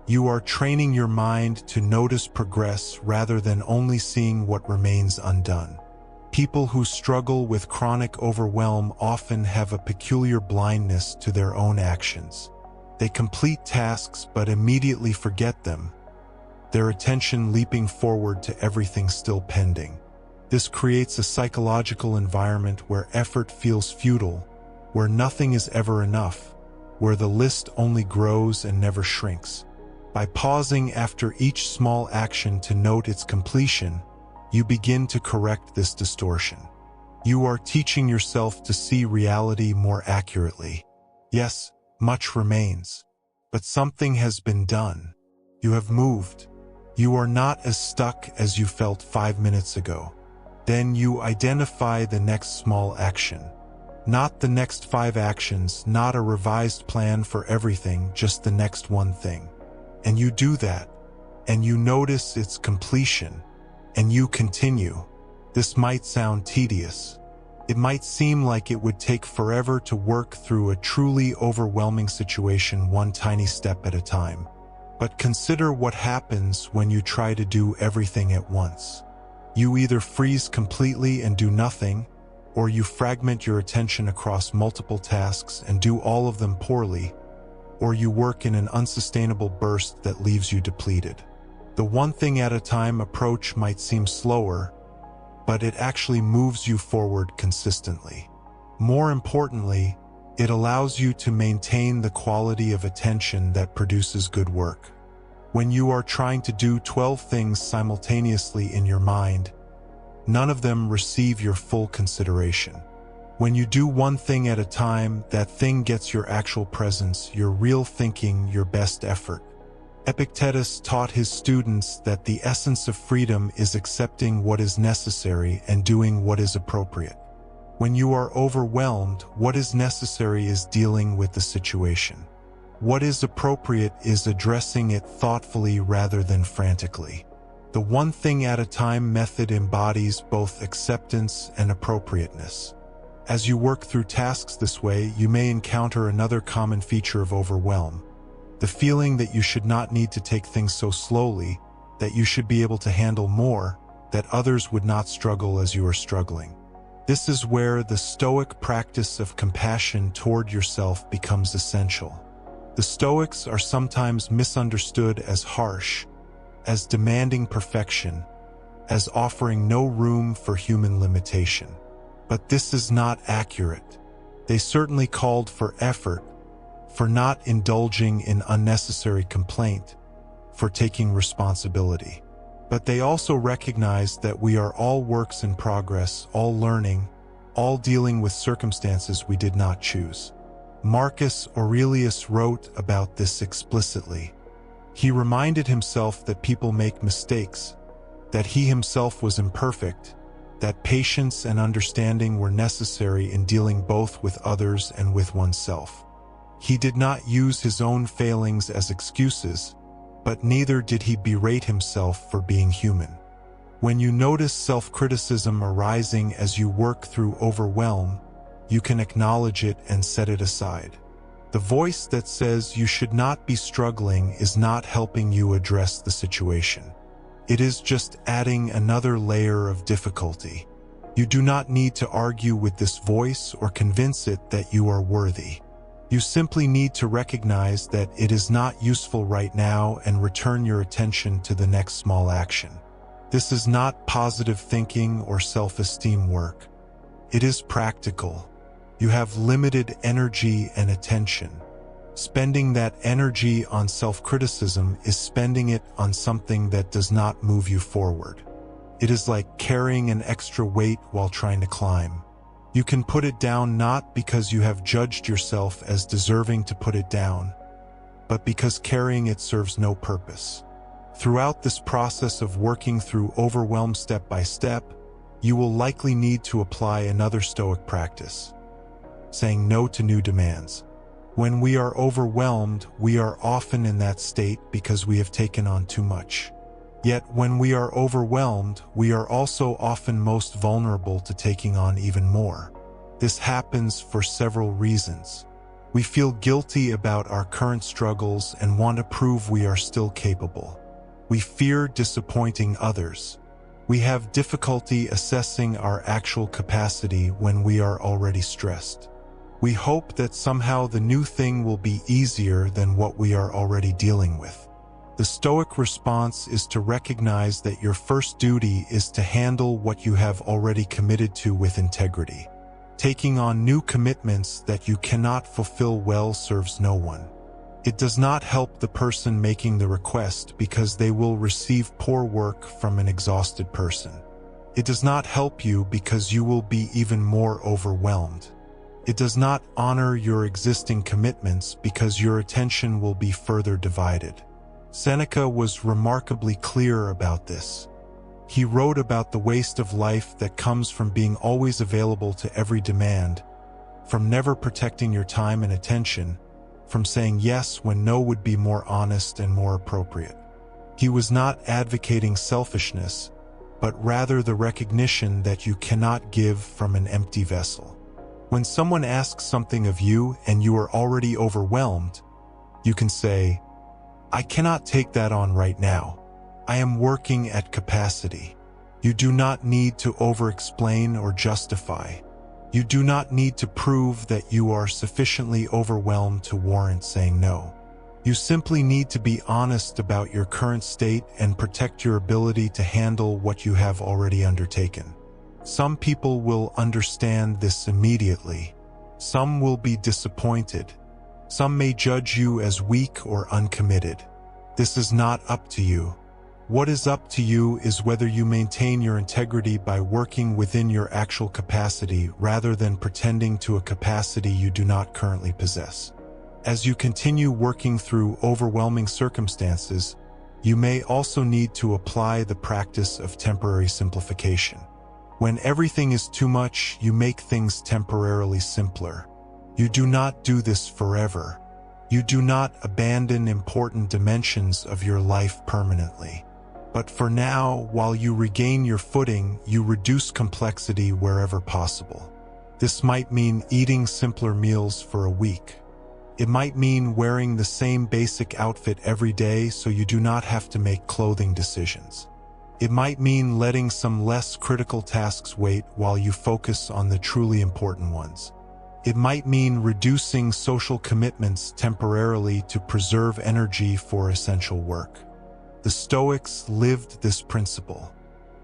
You are training your mind to notice progress rather than only seeing what remains undone. People who struggle with chronic overwhelm often have a peculiar blindness to their own actions. They complete tasks but immediately forget them, their attention leaping forward to everything still pending. This creates a psychological environment where effort feels futile, where nothing is ever enough, where the list only grows and never shrinks. By pausing after each small action to note its completion, you begin to correct this distortion. You are teaching yourself to see reality more accurately. Yes, much remains, but something has been done. You have moved. You are not as stuck as you felt 5 minutes ago. Then you identify the next small action. Not the next 5 actions, not a revised plan for everything, just the next one thing. And you do that, and you notice its completion, and you continue. This might sound tedious. It might seem like it would take forever to work through a truly overwhelming situation one tiny step at a time. But consider what happens when you try to do everything at once. You either freeze completely and do nothing, or you fragment your attention across multiple tasks and do all of them poorly, or you work in an unsustainable burst that leaves you depleted. The one thing at a time approach might seem slower, but it actually moves you forward consistently. More importantly, it allows you to maintain the quality of attention that produces good work. When you are trying to do 12 things simultaneously in your mind, none of them receive your full consideration. When you do one thing at a time, that thing gets your actual presence, your real thinking, your best effort. Epictetus taught his students that the essence of freedom is accepting what is necessary and doing what is appropriate. When you are overwhelmed, what is necessary is dealing with the situation. What is appropriate is addressing it thoughtfully rather than frantically. The one thing at a time method embodies both acceptance and appropriateness. As you work through tasks this way, you may encounter another common feature of overwhelm. The feeling that you should not need to take things so slowly, that you should be able to handle more, that others would not struggle as you are struggling. This is where the Stoic practice of compassion toward yourself becomes essential. The Stoics are sometimes misunderstood as harsh, as demanding perfection, as offering no room for human limitation. But this is not accurate. They certainly called for effort, for not indulging in unnecessary complaint, for taking responsibility. But they also recognized that we are all works in progress, all learning, all dealing with circumstances we did not choose. Marcus Aurelius wrote about this explicitly. He reminded himself that people make mistakes, that he himself was imperfect, that patience and understanding were necessary in dealing both with others and with oneself. He did not use his own failings as excuses, but neither did he berate himself for being human. When you notice self-criticism arising as you work through overwhelm, you can acknowledge it and set it aside. The voice that says you should not be struggling is not helping you address the situation. It is just adding another layer of difficulty. You do not need to argue with this voice or convince it that you are worthy. You simply need to recognize that it is not useful right now and return your attention to the next small action. This is not positive thinking or self-esteem work. It is practical. You have limited energy and attention. Spending that energy on self-criticism is spending it on something that does not move you forward. It is like carrying an extra weight while trying to climb. You can put it down not because you have judged yourself as deserving to put it down, but because carrying it serves no purpose. Throughout this process of working through overwhelm step by step, you will likely need to apply another Stoic practice: saying no to new demands. When we are overwhelmed, we are often in that state because we have taken on too much. Yet when we are overwhelmed, we are also often most vulnerable to taking on even more. This happens for several reasons. We feel guilty about our current struggles and want to prove we are still capable. We fear disappointing others. We have difficulty assessing our actual capacity when we are already stressed. We hope that somehow the new thing will be easier than what we are already dealing with. The Stoic response is to recognize that your first duty is to handle what you have already committed to with integrity. Taking on new commitments that you cannot fulfill well serves no one. It does not help the person making the request because they will receive poor work from an exhausted person. It does not help you because you will be even more overwhelmed. It does not honor your existing commitments because your attention will be further divided. Seneca was remarkably clear about this. He wrote about the waste of life that comes from being always available to every demand, from never protecting your time and attention, from saying yes when no would be more honest and more appropriate. He was not advocating selfishness, but rather the recognition that you cannot give from an empty vessel. When someone asks something of you and you are already overwhelmed, you can say, "I cannot take that on right now. I am working at capacity." You do not need to over-explain or justify. You do not need to prove that you are sufficiently overwhelmed to warrant saying no. You simply need to be honest about your current state and protect your ability to handle what you have already undertaken. Some people will understand this immediately. Some will be disappointed. Some may judge you as weak or uncommitted. This is not up to you. What is up to you is whether you maintain your integrity by working within your actual capacity rather than pretending to a capacity you do not currently possess. As you continue working through overwhelming circumstances, you may also need to apply the practice of temporary simplification. When everything is too much, you make things temporarily simpler. You do not do this forever. You do not abandon important dimensions of your life permanently. But for now, while you regain your footing, you reduce complexity wherever possible. This might mean eating simpler meals for a week. It might mean wearing the same basic outfit every day so you do not have to make clothing decisions. It might mean letting some less critical tasks wait while you focus on the truly important ones. It might mean reducing social commitments temporarily to preserve energy for essential work. The Stoics lived this principle.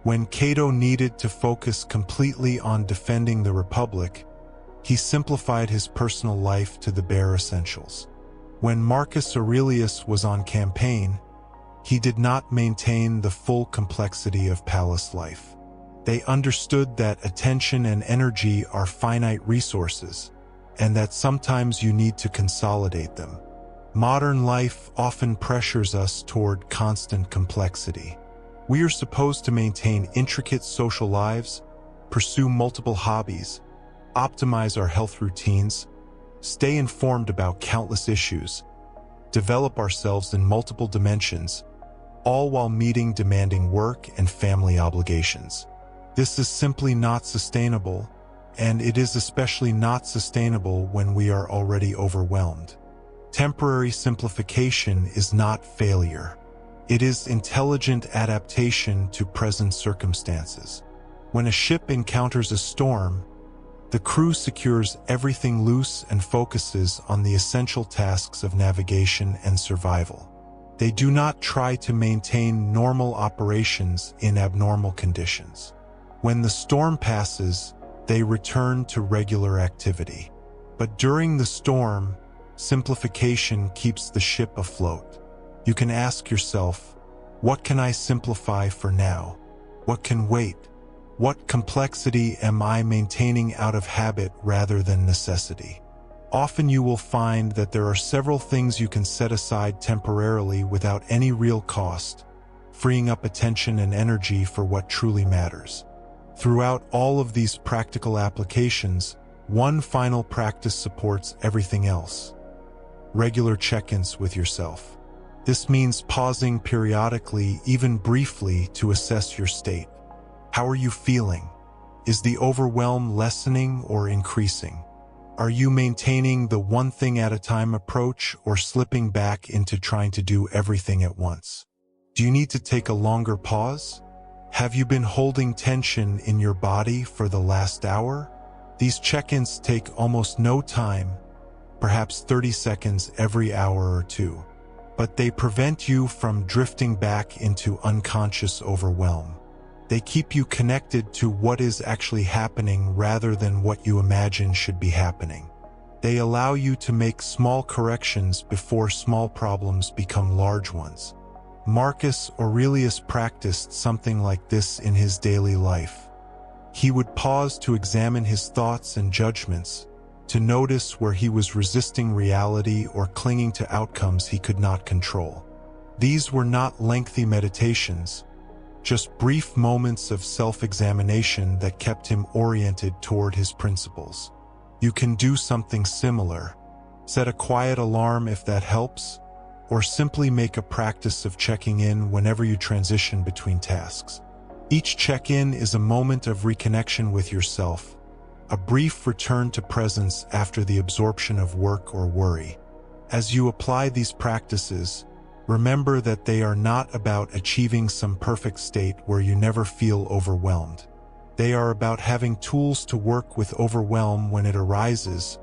When Cato needed to focus completely on defending the Republic, he simplified his personal life to the bare essentials. When Marcus Aurelius was on campaign, he did not maintain the full complexity of palace life. They understood that attention and energy are finite resources, and that sometimes you need to consolidate them. Modern life often pressures us toward constant complexity. We are supposed to maintain intricate social lives, pursue multiple hobbies, optimize our health routines, stay informed about countless issues, develop ourselves in multiple dimensions, all while meeting demanding work and family obligations. This is simply not sustainable, and it is especially not sustainable when we are already overwhelmed. Temporary simplification is not failure. It is intelligent adaptation to present circumstances. When a ship encounters a storm, the crew secures everything loose and focuses on the essential tasks of navigation and survival. They do not try to maintain normal operations in abnormal conditions. When the storm passes, they return to regular activity. But during the storm, simplification keeps the ship afloat. You can ask yourself, what can I simplify for now? What can wait? What complexity am I maintaining out of habit rather than necessity? Often you will find that there are several things you can set aside temporarily without any real cost, freeing up attention and energy for what truly matters. Throughout all of these practical applications, one final practice supports everything else. Regular check-ins with yourself. This means pausing periodically, even briefly, to assess your state. How are you feeling? Is the overwhelm lessening or increasing? Are you maintaining the one thing at a time approach or slipping back into trying to do everything at once? Do you need to take a longer pause? Have you been holding tension in your body for the last hour? These check-ins take almost no time, perhaps 30 seconds every hour or two, but they prevent you from drifting back into unconscious overwhelm. They keep you connected to what is actually happening rather than what you imagine should be happening. They allow you to make small corrections before small problems become large ones. Marcus Aurelius practiced something like this in his daily life. He would pause to examine his thoughts and judgments, to notice where he was resisting reality or clinging to outcomes he could not control. These were not lengthy meditations, just brief moments of self-examination that kept him oriented toward his principles. You can do something similar. Set a quiet alarm if that helps, or simply make a practice of checking in whenever you transition between tasks. Each check-in is a moment of reconnection with yourself, a brief return to presence after the absorption of work or worry. As you apply these practices, remember that they are not about achieving some perfect state where you never feel overwhelmed. They are about having tools to work with overwhelm when it arises,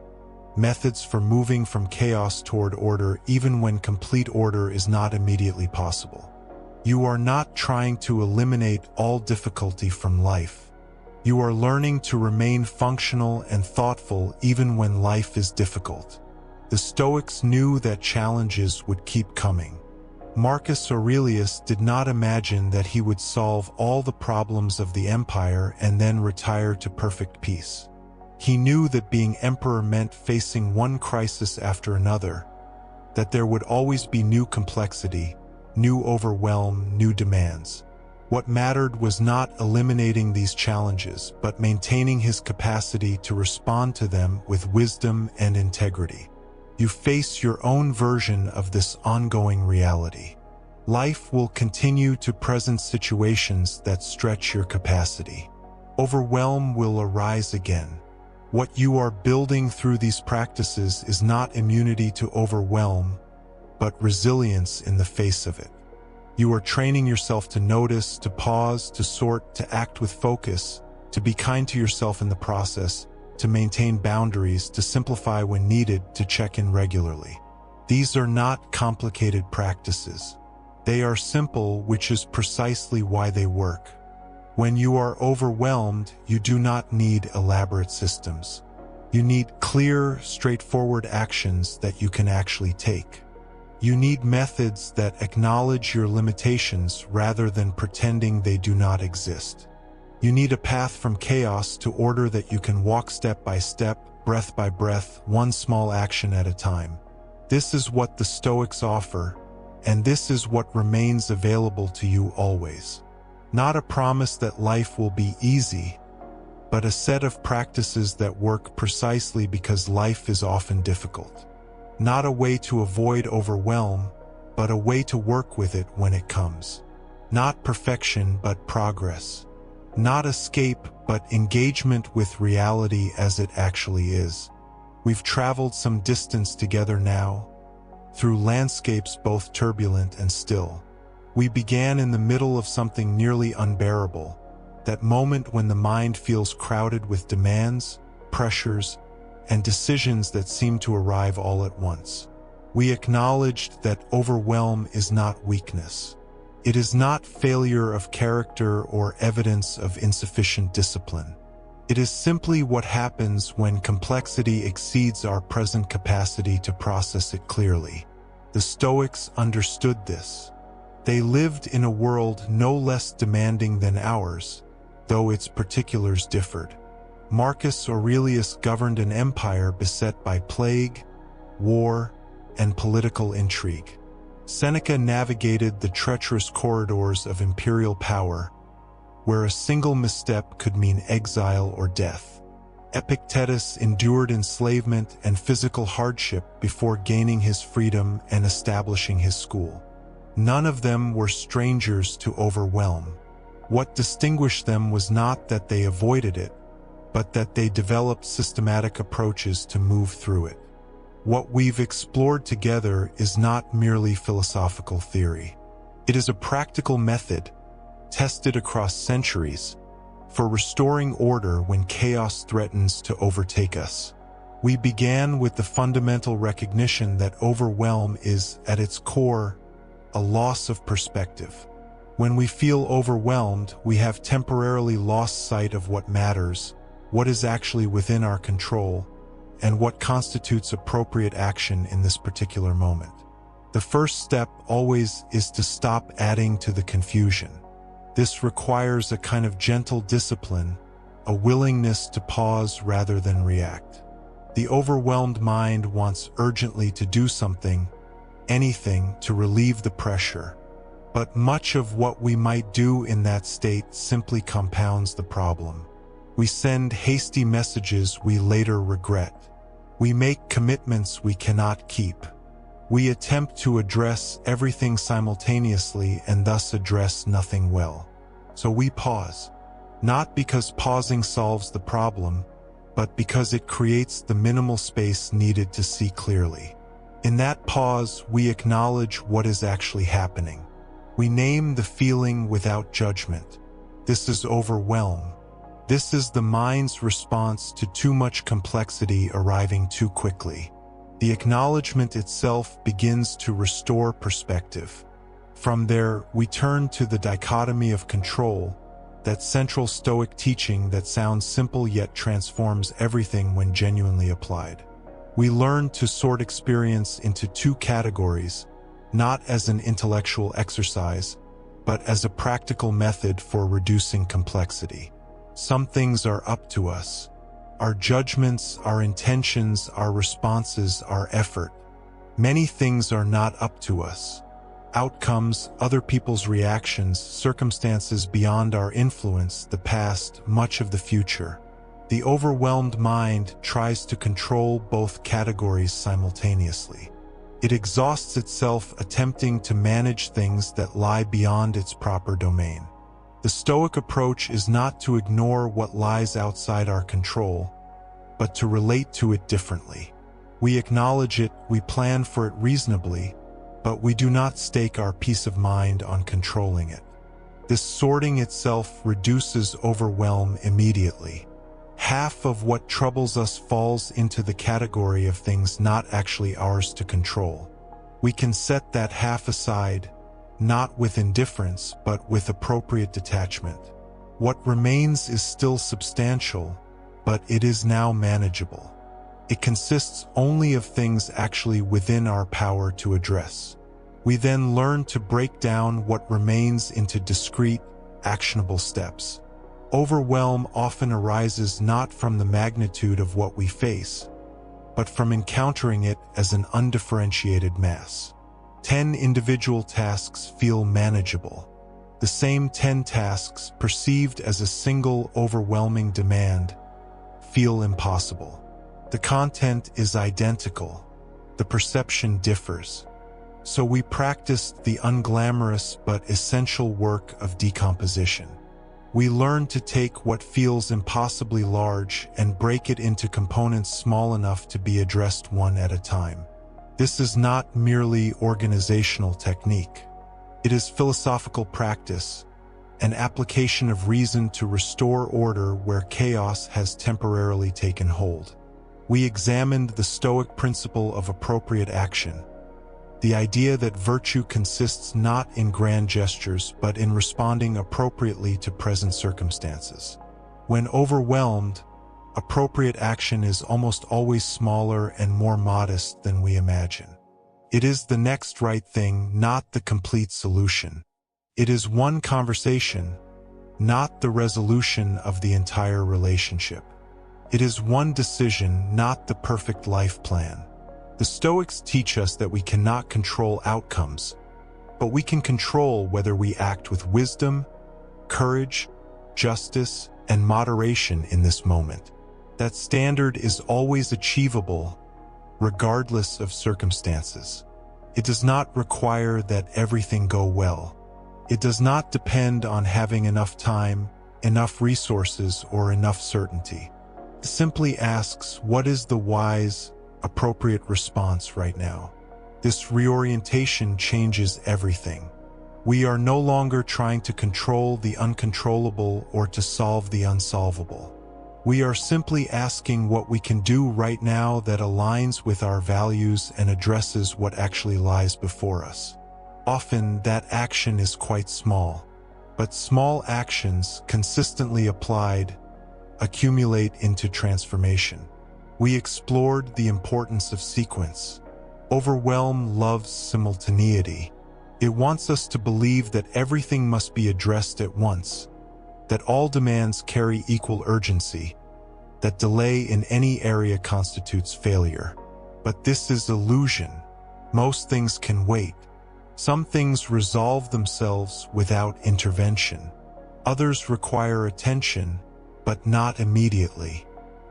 methods for moving from chaos toward order even when complete order is not immediately possible. You are not trying to eliminate all difficulty from life. You are learning to remain functional and thoughtful even when life is difficult. The Stoics knew that challenges would keep coming. Marcus Aurelius did not imagine that he would solve all the problems of the empire and then retire to perfect peace. He knew that being emperor meant facing one crisis after another, that there would always be new complexity, new overwhelm, new demands. What mattered was not eliminating these challenges, but maintaining his capacity to respond to them with wisdom and integrity. You face your own version of this ongoing reality. Life will continue to present situations that stretch your capacity. Overwhelm will arise again. What you are building through these practices is not immunity to overwhelm, but resilience in the face of it. You are training yourself to notice, to pause, to sort, to act with focus, to be kind to yourself in the process, to maintain boundaries, to simplify when needed, to check in regularly. These are not complicated practices. They are simple, which is precisely why they work. When you are overwhelmed, you do not need elaborate systems. You need clear, straightforward actions that you can actually take. You need methods that acknowledge your limitations rather than pretending they do not exist. You need a path from chaos to order that you can walk step by step, breath by breath, one small action at a time. This is what the Stoics offer, and this is what remains available to you always. Not a promise that life will be easy, but a set of practices that work precisely because life is often difficult. Not a way to avoid overwhelm, but a way to work with it when it comes. Not perfection, but progress. Not escape, but engagement with reality as it actually is. We've traveled some distance together now, through landscapes both turbulent and still. We began in the middle of something nearly unbearable, that moment when the mind feels crowded with demands, pressures, and decisions that seem to arrive all at once. We acknowledged that overwhelm is not weakness. It is not failure of character or evidence of insufficient discipline. It is simply what happens when complexity exceeds our present capacity to process it clearly. The Stoics understood this. They lived in a world no less demanding than ours, though its particulars differed. Marcus Aurelius governed an empire beset by plague, war, and political intrigue. Seneca navigated the treacherous corridors of imperial power, where a single misstep could mean exile or death. Epictetus endured enslavement and physical hardship before gaining his freedom and establishing his school. None of them were strangers to overwhelm. What distinguished them was not that they avoided it, but that they developed systematic approaches to move through it. What we've explored together is not merely philosophical theory. It is a practical method, tested across centuries, for restoring order when chaos threatens to overtake us. We began with the fundamental recognition that overwhelm is, at its core, a loss of perspective. When we feel overwhelmed, we have temporarily lost sight of what matters, what is actually within our control, and what constitutes appropriate action in this particular moment. The first step always is to stop adding to the confusion. This requires a kind of gentle discipline, a willingness to pause rather than react. The overwhelmed mind wants urgently to do something, anything to relieve the pressure. But much of what we might do in that state simply compounds the problem. We send hasty messages we later regret. We make commitments we cannot keep. We attempt to address everything simultaneously and thus address nothing well. So we pause, not because pausing solves the problem, but because it creates the minimal space needed to see clearly. In that pause, we acknowledge what is actually happening. We name the feeling without judgment. This is overwhelm. This is the mind's response to too much complexity arriving too quickly. The acknowledgement itself begins to restore perspective. From there, we turn to the dichotomy of control, that central Stoic teaching that sounds simple yet transforms everything when genuinely applied. We learn to sort experience into two categories, not as an intellectual exercise, but as a practical method for reducing complexity. Some things are up to us. Our judgments, our intentions, our responses, our effort. Many things are not up to us. Outcomes, other people's reactions, circumstances beyond our influence, the past, much of the future. The overwhelmed mind tries to control both categories simultaneously. It exhausts itself attempting to manage things that lie beyond its proper domain. The Stoic approach is not to ignore what lies outside our control, but to relate to it differently. We acknowledge it, we plan for it reasonably, but we do not stake our peace of mind on controlling it. This sorting itself reduces overwhelm immediately. Half of what troubles us falls into the category of things not actually ours to control. We can set that half aside, not with indifference, but with appropriate detachment. What remains is still substantial, but it is now manageable. It consists only of things actually within our power to address. We then learn to break down what remains into discrete, actionable steps. Overwhelm often arises not from the magnitude of what we face, but from encountering it as an undifferentiated mass. 10 individual tasks feel manageable. The same 10 tasks perceived as a single overwhelming demand feel impossible. The content is identical. The perception differs. So we practiced the unglamorous but essential work of decomposition. We learn to take what feels impossibly large and break it into components small enough to be addressed one at a time. This is not merely organizational technique. It is philosophical practice, an application of reason to restore order where chaos has temporarily taken hold. We examined the Stoic principle of appropriate action, the idea that virtue consists not in grand gestures but in responding appropriately to present circumstances. When overwhelmed, appropriate action is almost always smaller and more modest than we imagine. It is the next right thing, not the complete solution. It is one conversation, not the resolution of the entire relationship. It is one decision, not the perfect life plan. The Stoics teach us that we cannot control outcomes, but we can control whether we act with wisdom, courage, justice, and moderation in this moment. That standard is always achievable, regardless of circumstances. It does not require that everything go well. It does not depend on having enough time, enough resources, or enough certainty. It simply asks, what is the wise, appropriate response right now? This reorientation changes everything. We are no longer trying to control the uncontrollable or to solve the unsolvable. We are simply asking what we can do right now that aligns with our values and addresses what actually lies before us. Often that action is quite small, but small actions consistently applied accumulate into transformation. We explored the importance of sequence. Overwhelm loves simultaneity. It wants us to believe that everything must be addressed at once, that all demands carry equal urgency, that delay in any area constitutes failure. But this is illusion. Most things can wait. Some things resolve themselves without intervention. Others require attention, but not immediately.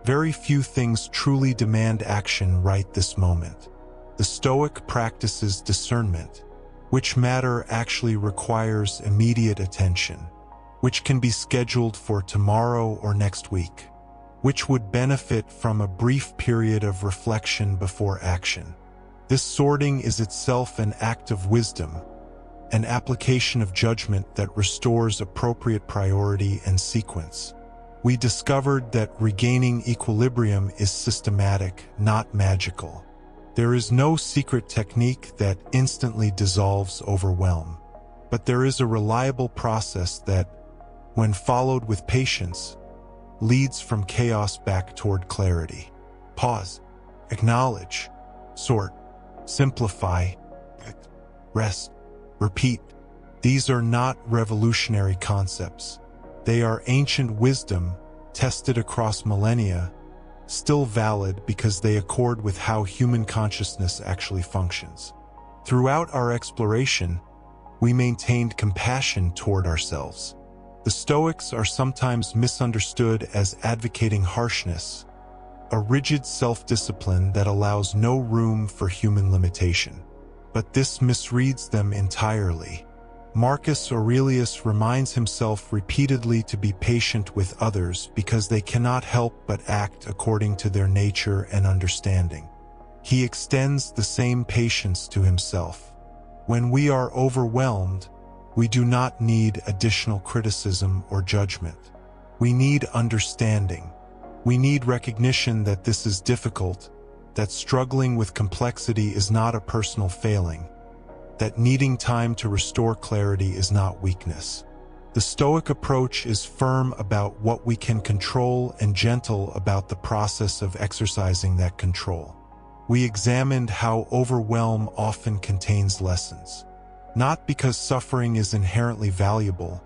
Very few things truly demand action right this moment. The Stoic practices discernment. Which matter actually requires immediate attention? Which can be scheduled for tomorrow or next week? Which would benefit from a brief period of reflection before action? This sorting is itself an act of wisdom, an application of judgment that restores appropriate priority and sequence. We discovered that regaining equilibrium is systematic, not magical. There is no secret technique that instantly dissolves overwhelm, but there is a reliable process that, when followed with patience, leads from chaos back toward clarity. Pause, acknowledge, sort, simplify, rest, repeat. These are not revolutionary concepts. They are ancient wisdom, tested across millennia, still valid because they accord with how human consciousness actually functions. Throughout our exploration, we maintained compassion toward ourselves. The Stoics are sometimes misunderstood as advocating harshness, a rigid self-discipline that allows no room for human limitation. But this misreads them entirely. Marcus Aurelius reminds himself repeatedly to be patient with others because they cannot help but act according to their nature and understanding. He extends the same patience to himself. When we are overwhelmed, we do not need additional criticism or judgment. We need understanding. We need recognition that this is difficult, that struggling with complexity is not a personal failing, that needing time to restore clarity is not weakness. The Stoic approach is firm about what we can control and gentle about the process of exercising that control. We examined how overwhelm often contains lessons, not because suffering is inherently valuable,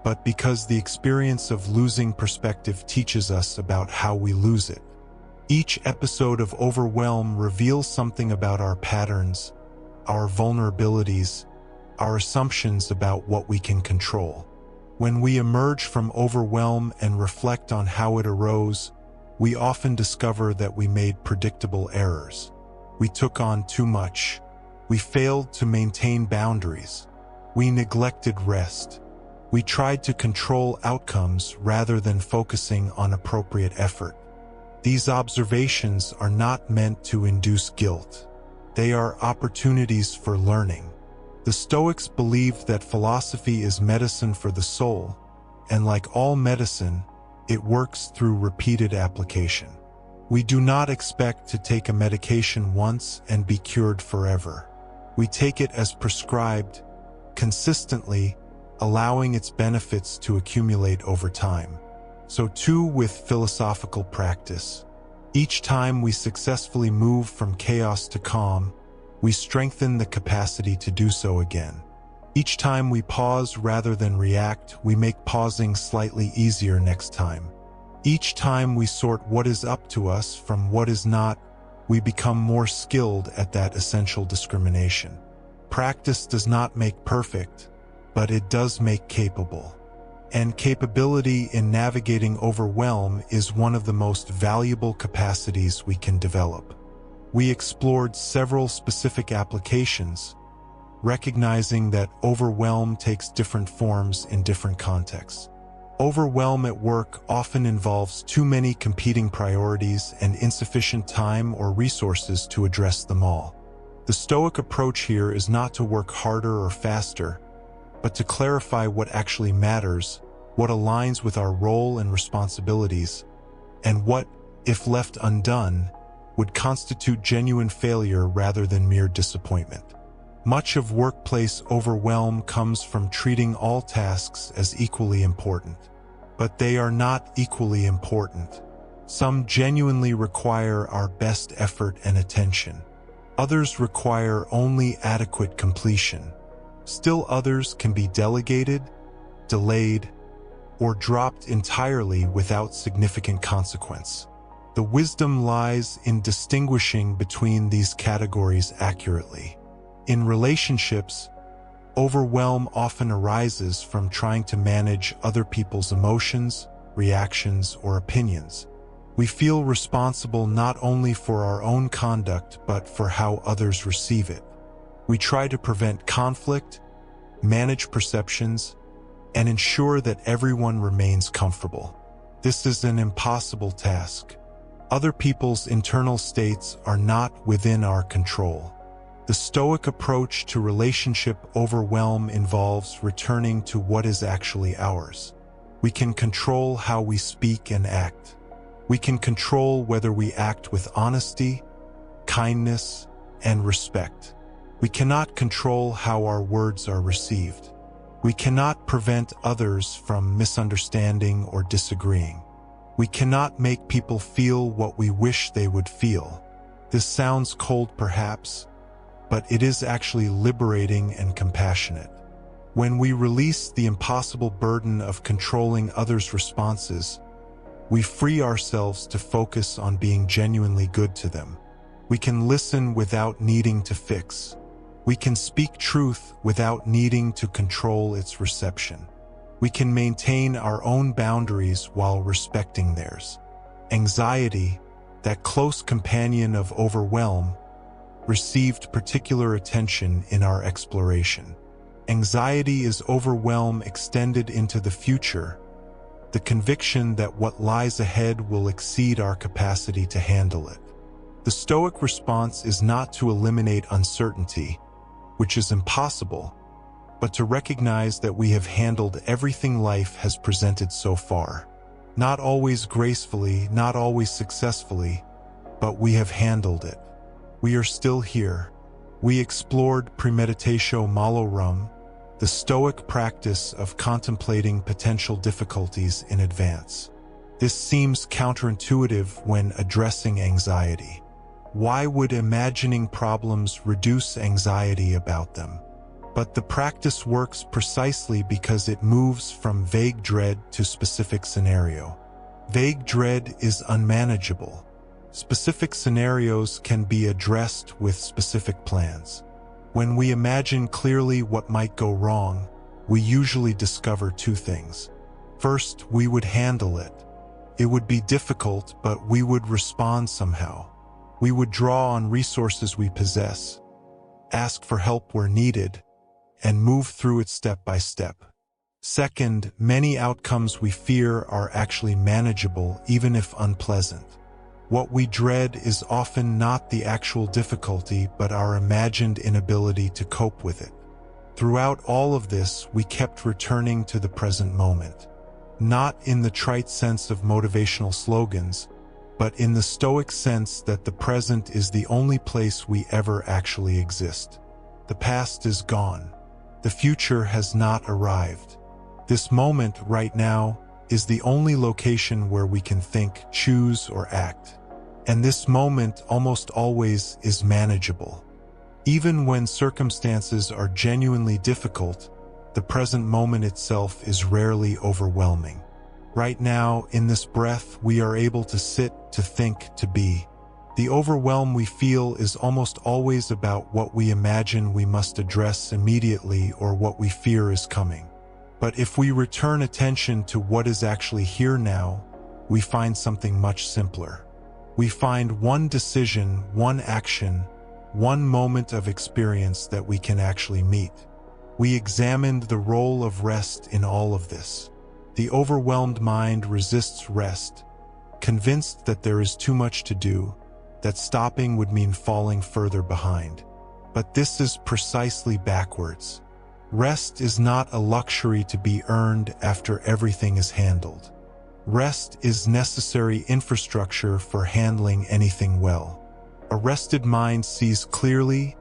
but because the experience of losing perspective teaches us about how we lose it. Each episode of overwhelm reveals something about our patterns, our vulnerabilities, our assumptions about what we can control. When we emerge from overwhelm and reflect on how it arose, we often discover that we made predictable errors. We took on too much. We failed to maintain boundaries. We neglected rest. We tried to control outcomes rather than focusing on appropriate effort. These observations are not meant to induce guilt. They are opportunities for learning. The Stoics believed that philosophy is medicine for the soul, and like all medicine, it works through repeated application. We do not expect to take a medication once and be cured forever. We take it as prescribed, consistently, allowing its benefits to accumulate over time. So too with philosophical practice. Each time we successfully move from chaos to calm, we strengthen the capacity to do so again. Each time we pause rather than react, we make pausing slightly easier next time. Each time we sort what is up to us from what is not, we become more skilled at that essential discrimination. Practice does not make perfect, but it does make capable. And capability in navigating overwhelm is one of the most valuable capacities we can develop. We explored several specific applications, recognizing that overwhelm takes different forms in different contexts. Overwhelm at work often involves too many competing priorities and insufficient time or resources to address them all. The Stoic approach here is not to work harder or faster, but to clarify what actually matters, what aligns with our role and responsibilities, and what, if left undone, would constitute genuine failure rather than mere disappointment. Much of workplace overwhelm comes from treating all tasks as equally important. But they are not equally important. Some genuinely require our best effort and attention. Others require only adequate completion. Still others can be delegated, delayed, or dropped entirely without significant consequence. The wisdom lies in distinguishing between these categories accurately. In relationships, overwhelm often arises from trying to manage other people's emotions, reactions, or opinions. We feel responsible not only for our own conduct but for how others receive it. We try to prevent conflict, manage perceptions, and ensure that everyone remains comfortable. This is an impossible task. Other people's internal states are not within our control. The Stoic approach to relationship overwhelm involves returning to what is actually ours. We can control how we speak and act. We can control whether we act with honesty, kindness, and respect. We cannot control how our words are received. We cannot prevent others from misunderstanding or disagreeing. We cannot make people feel what we wish they would feel. This sounds cold perhaps, but it is actually liberating and compassionate. When we release the impossible burden of controlling others' responses, we free ourselves to focus on being genuinely good to them. We can listen without needing to fix. We can speak truth without needing to control its reception. We can maintain our own boundaries while respecting theirs. Anxiety, that close companion of overwhelm, received particular attention in our exploration. Anxiety is overwhelm extended into the future, the conviction that what lies ahead will exceed our capacity to handle it. The Stoic response is not to eliminate uncertainty, which is impossible, but to recognize that we have handled everything life has presented so far. Not always gracefully, not always successfully, but we have handled it. We are still here. We explored premeditatio malorum, the Stoic practice of contemplating potential difficulties in advance. This seems counterintuitive when addressing anxiety. Why would imagining problems reduce anxiety about them? But the practice works precisely because it moves from vague dread to specific scenario. Vague dread is unmanageable. Specific scenarios can be addressed with specific plans. When we imagine clearly what might go wrong, we usually discover two things. First, we would handle it. It would be difficult, but we would respond somehow. We would draw on resources we possess, ask for help where needed, and move through it step by step. Second, many outcomes we fear are actually manageable, even if unpleasant. What we dread is often not the actual difficulty, but our imagined inability to cope with it. Throughout all of this, we kept returning to the present moment. Not in the trite sense of motivational slogans, but in the Stoic sense that the present is the only place we ever actually exist. The past is gone. The future has not arrived. This moment right now is the only location where we can think, choose, or act. And this moment almost always is manageable. Even when circumstances are genuinely difficult, the present moment itself is rarely overwhelming. Right now, in this breath, we are able to sit, to think, to be. The overwhelm we feel is almost always about what we imagine we must address immediately or what we fear is coming. But if we return attention to what is actually here now, we find something much simpler. We find one decision, one action, one moment of experience that we can actually meet. We examined the role of rest in all of this. The overwhelmed mind resists rest, convinced that there is too much to do, that stopping would mean falling further behind. But this is precisely backwards. Rest is not a luxury to be earned after everything is handled. Rest is necessary infrastructure for handling anything well. A rested mind sees clearly,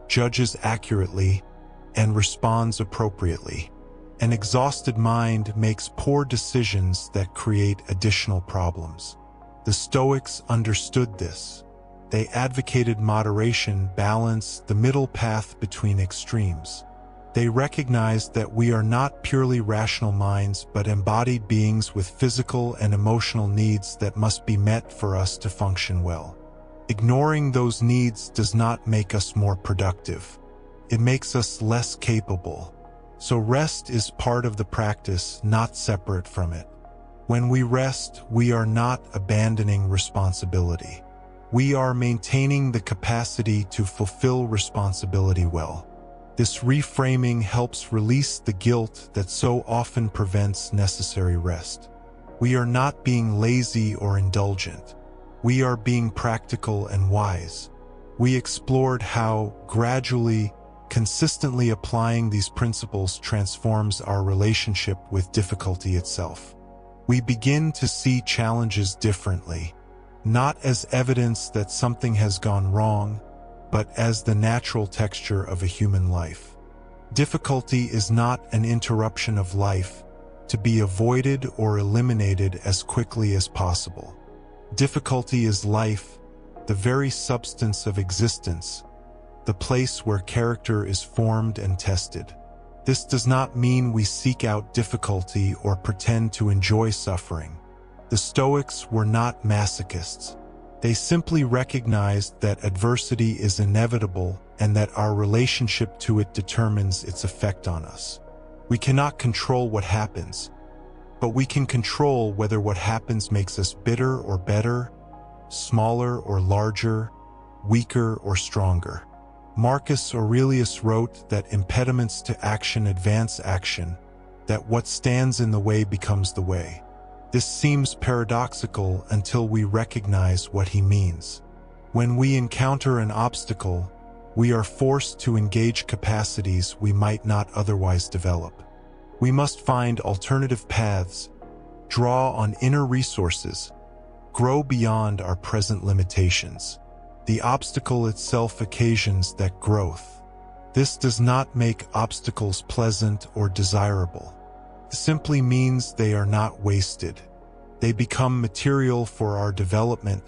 judges accurately, and responds appropriately. An exhausted mind makes poor decisions that create additional problems. The Stoics understood this. They advocated moderation, balance, the middle path between extremes. They recognized that we are not purely rational minds, but embodied beings with physical and emotional needs that must be met for us to function well. Ignoring those needs does not make us more productive. It makes us less capable. So rest is part of the practice, not separate from it. When we rest, we are not abandoning responsibility. We are maintaining the capacity to fulfill responsibility well. This reframing helps release the guilt that so often prevents necessary rest. We are not being lazy or indulgent. We are being practical and wise. We explored how, gradually, consistently applying these principles transforms our relationship with difficulty itself. We begin to see challenges differently, not as evidence that something has gone wrong, but as the natural texture of a human life. Difficulty is not an interruption of life, to be avoided or eliminated as quickly as possible. Difficulty is life, the very substance of existence, the place where character is formed and tested. This does not mean we seek out difficulty or pretend to enjoy suffering. The Stoics were not masochists. They simply recognized that adversity is inevitable and that our relationship to it determines its effect on us. We cannot control what happens, but we can control whether what happens makes us bitter or better, smaller or larger, weaker or stronger. Marcus Aurelius wrote that impediments to action advance action, that what stands in the way becomes the way. This seems paradoxical until we recognize what he means. When we encounter an obstacle, we are forced to engage capacities we might not otherwise develop. We must find alternative paths, draw on inner resources, grow beyond our present limitations. The obstacle itself occasions that growth. This does not make obstacles pleasant or desirable. It simply means they are not wasted. They become material for our development,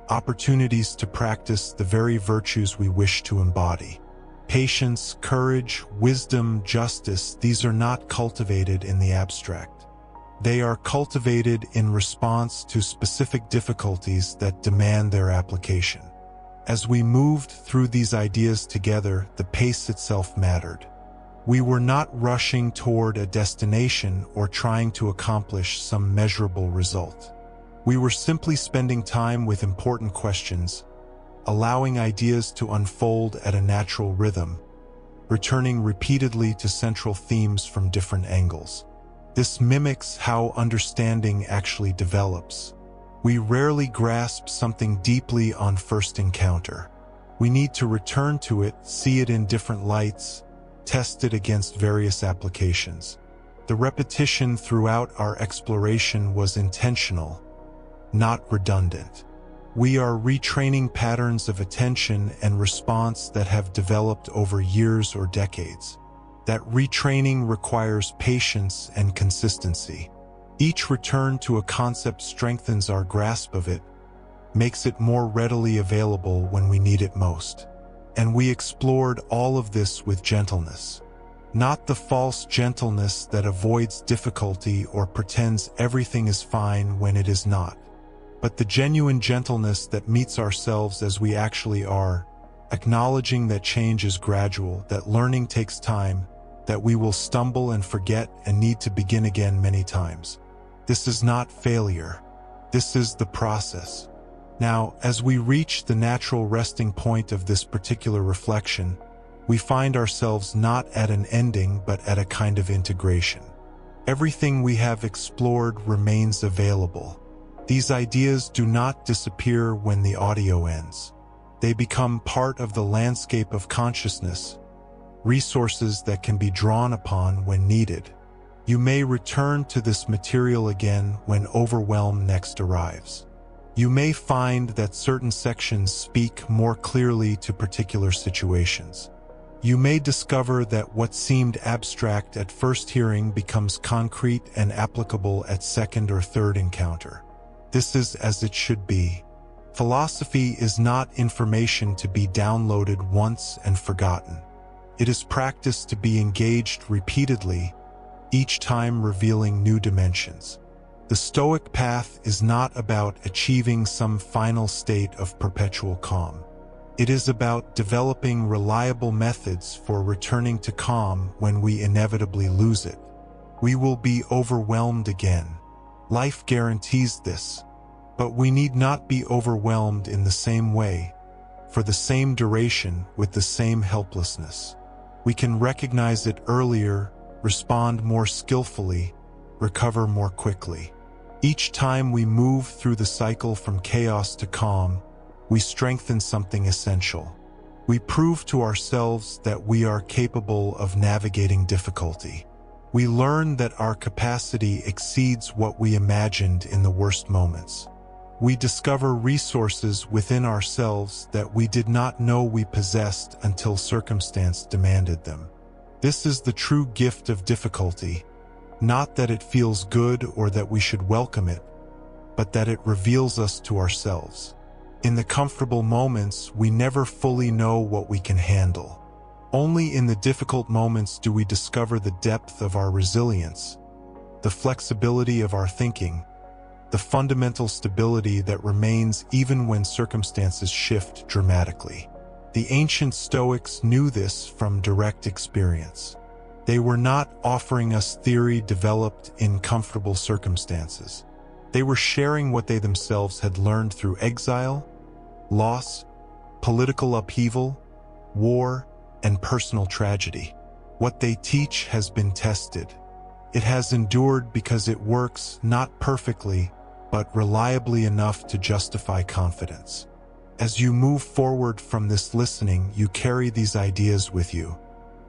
opportunities to practice the very virtues we wish to embody. Patience, courage, wisdom, justice, these are not cultivated in the abstract. They are cultivated in response to specific difficulties that demand their application. As we moved through these ideas together, the pace itself mattered. We were not rushing toward a destination or trying to accomplish some measurable result. We were simply spending time with important questions, allowing ideas to unfold at a natural rhythm, returning repeatedly to central themes from different angles. This mimics how understanding actually develops. We rarely grasp something deeply on first encounter. We need to return to it, see it in different lights, test it against various applications. The repetition throughout our exploration was intentional, not redundant. We are retraining patterns of attention and response that have developed over years or decades. That retraining requires patience and consistency. Each return to a concept strengthens our grasp of it, makes it more readily available when we need it most. And we explored all of this with gentleness. Not the false gentleness that avoids difficulty or pretends everything is fine when it is not, but the genuine gentleness that meets ourselves as we actually are, acknowledging that change is gradual, that learning takes time, that we will stumble and forget and need to begin again many times. This is not failure. This is the process. Now, as we reach the natural resting point of this particular reflection, we find ourselves not at an ending but at a kind of integration. Everything we have explored remains available. These ideas do not disappear when the audio ends. They become part of the landscape of consciousness, resources that can be drawn upon when needed. You may return to this material again when overwhelm next arrives. You may find that certain sections speak more clearly to particular situations. You may discover that what seemed abstract at first hearing becomes concrete and applicable at second or third encounter. This is as it should be. Philosophy is not information to be downloaded once and forgotten. It is practice to be engaged repeatedly, each time revealing new dimensions. The Stoic path is not about achieving some final state of perpetual calm. It is about developing reliable methods for returning to calm when we inevitably lose it. We will be overwhelmed again. Life guarantees this. But we need not be overwhelmed in the same way, for the same duration, with the same helplessness. We can recognize it earlier, respond more skillfully, recover more quickly. Each time we move through the cycle from chaos to calm, we strengthen something essential. We prove to ourselves that we are capable of navigating difficulty. We learn that our capacity exceeds what we imagined in the worst moments. We discover resources within ourselves that we did not know we possessed until circumstance demanded them. This is the true gift of difficulty, not that it feels good or that we should welcome it, but that it reveals us to ourselves. In the comfortable moments, we never fully know what we can handle. Only in the difficult moments do we discover the depth of our resilience, the flexibility of our thinking, the fundamental stability that remains even when circumstances shift dramatically. The ancient Stoics knew this from direct experience. They were not offering us theory developed in comfortable circumstances. They were sharing what they themselves had learned through exile, loss, political upheaval, war, and personal tragedy. What they teach has been tested. It has endured because it works not perfectly, but reliably enough to justify confidence. As you move forward from this listening, you carry these ideas with you,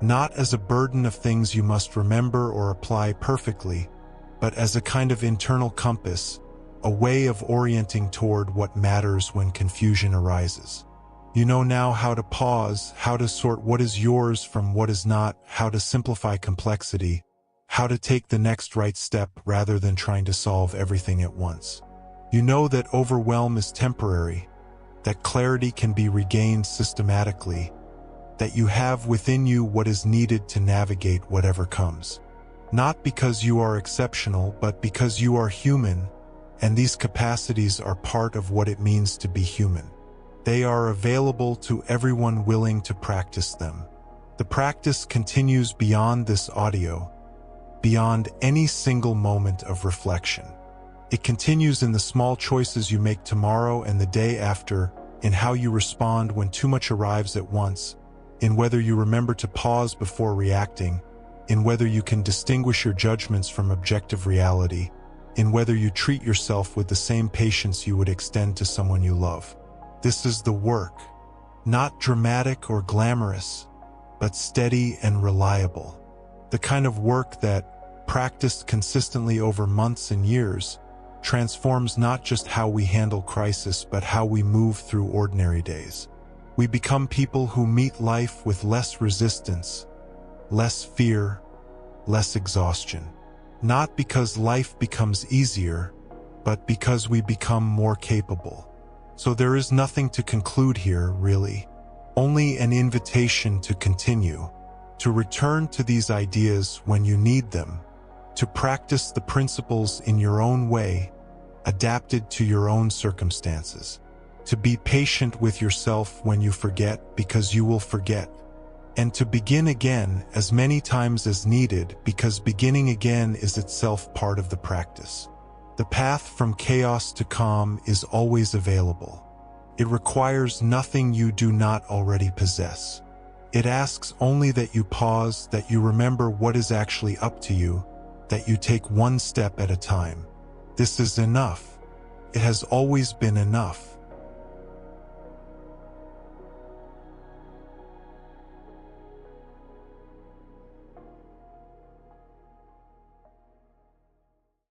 not as a burden of things you must remember or apply perfectly, but as a kind of internal compass, a way of orienting toward what matters when confusion arises. You know now how to pause, how to sort what is yours from what is not, how to simplify complexity, how to take the next right step rather than trying to solve everything at once. You know that overwhelm is temporary, that clarity can be regained systematically, that you have within you what is needed to navigate whatever comes. Not because you are exceptional, but because you are human, and these capacities are part of what it means to be human. They are available to everyone willing to practice them. The practice continues beyond this audio, beyond any single moment of reflection. It continues in the small choices you make tomorrow and the day after, in how you respond when too much arrives at once, in whether you remember to pause before reacting, in whether you can distinguish your judgments from objective reality, in whether you treat yourself with the same patience you would extend to someone you love. This is the work, not dramatic or glamorous, but steady and reliable. The kind of work that, practiced consistently over months and years, transforms not just how we handle crisis, but how we move through ordinary days. We become people who meet life with less resistance, less fear, less exhaustion. Not because life becomes easier, but because we become more capable. So there is nothing to conclude here, really. Only an invitation to continue, to return to these ideas when you need them, to practice the principles in your own way, adapted to your own circumstances, to be patient with yourself when you forget, because you will forget, and to begin again as many times as needed, because beginning again is itself part of the practice. The path from chaos to calm is always available. It requires nothing you do not already possess. It asks only that you pause, that you remember what is actually up to you, that you take one step at a time. This is enough. It has always been enough.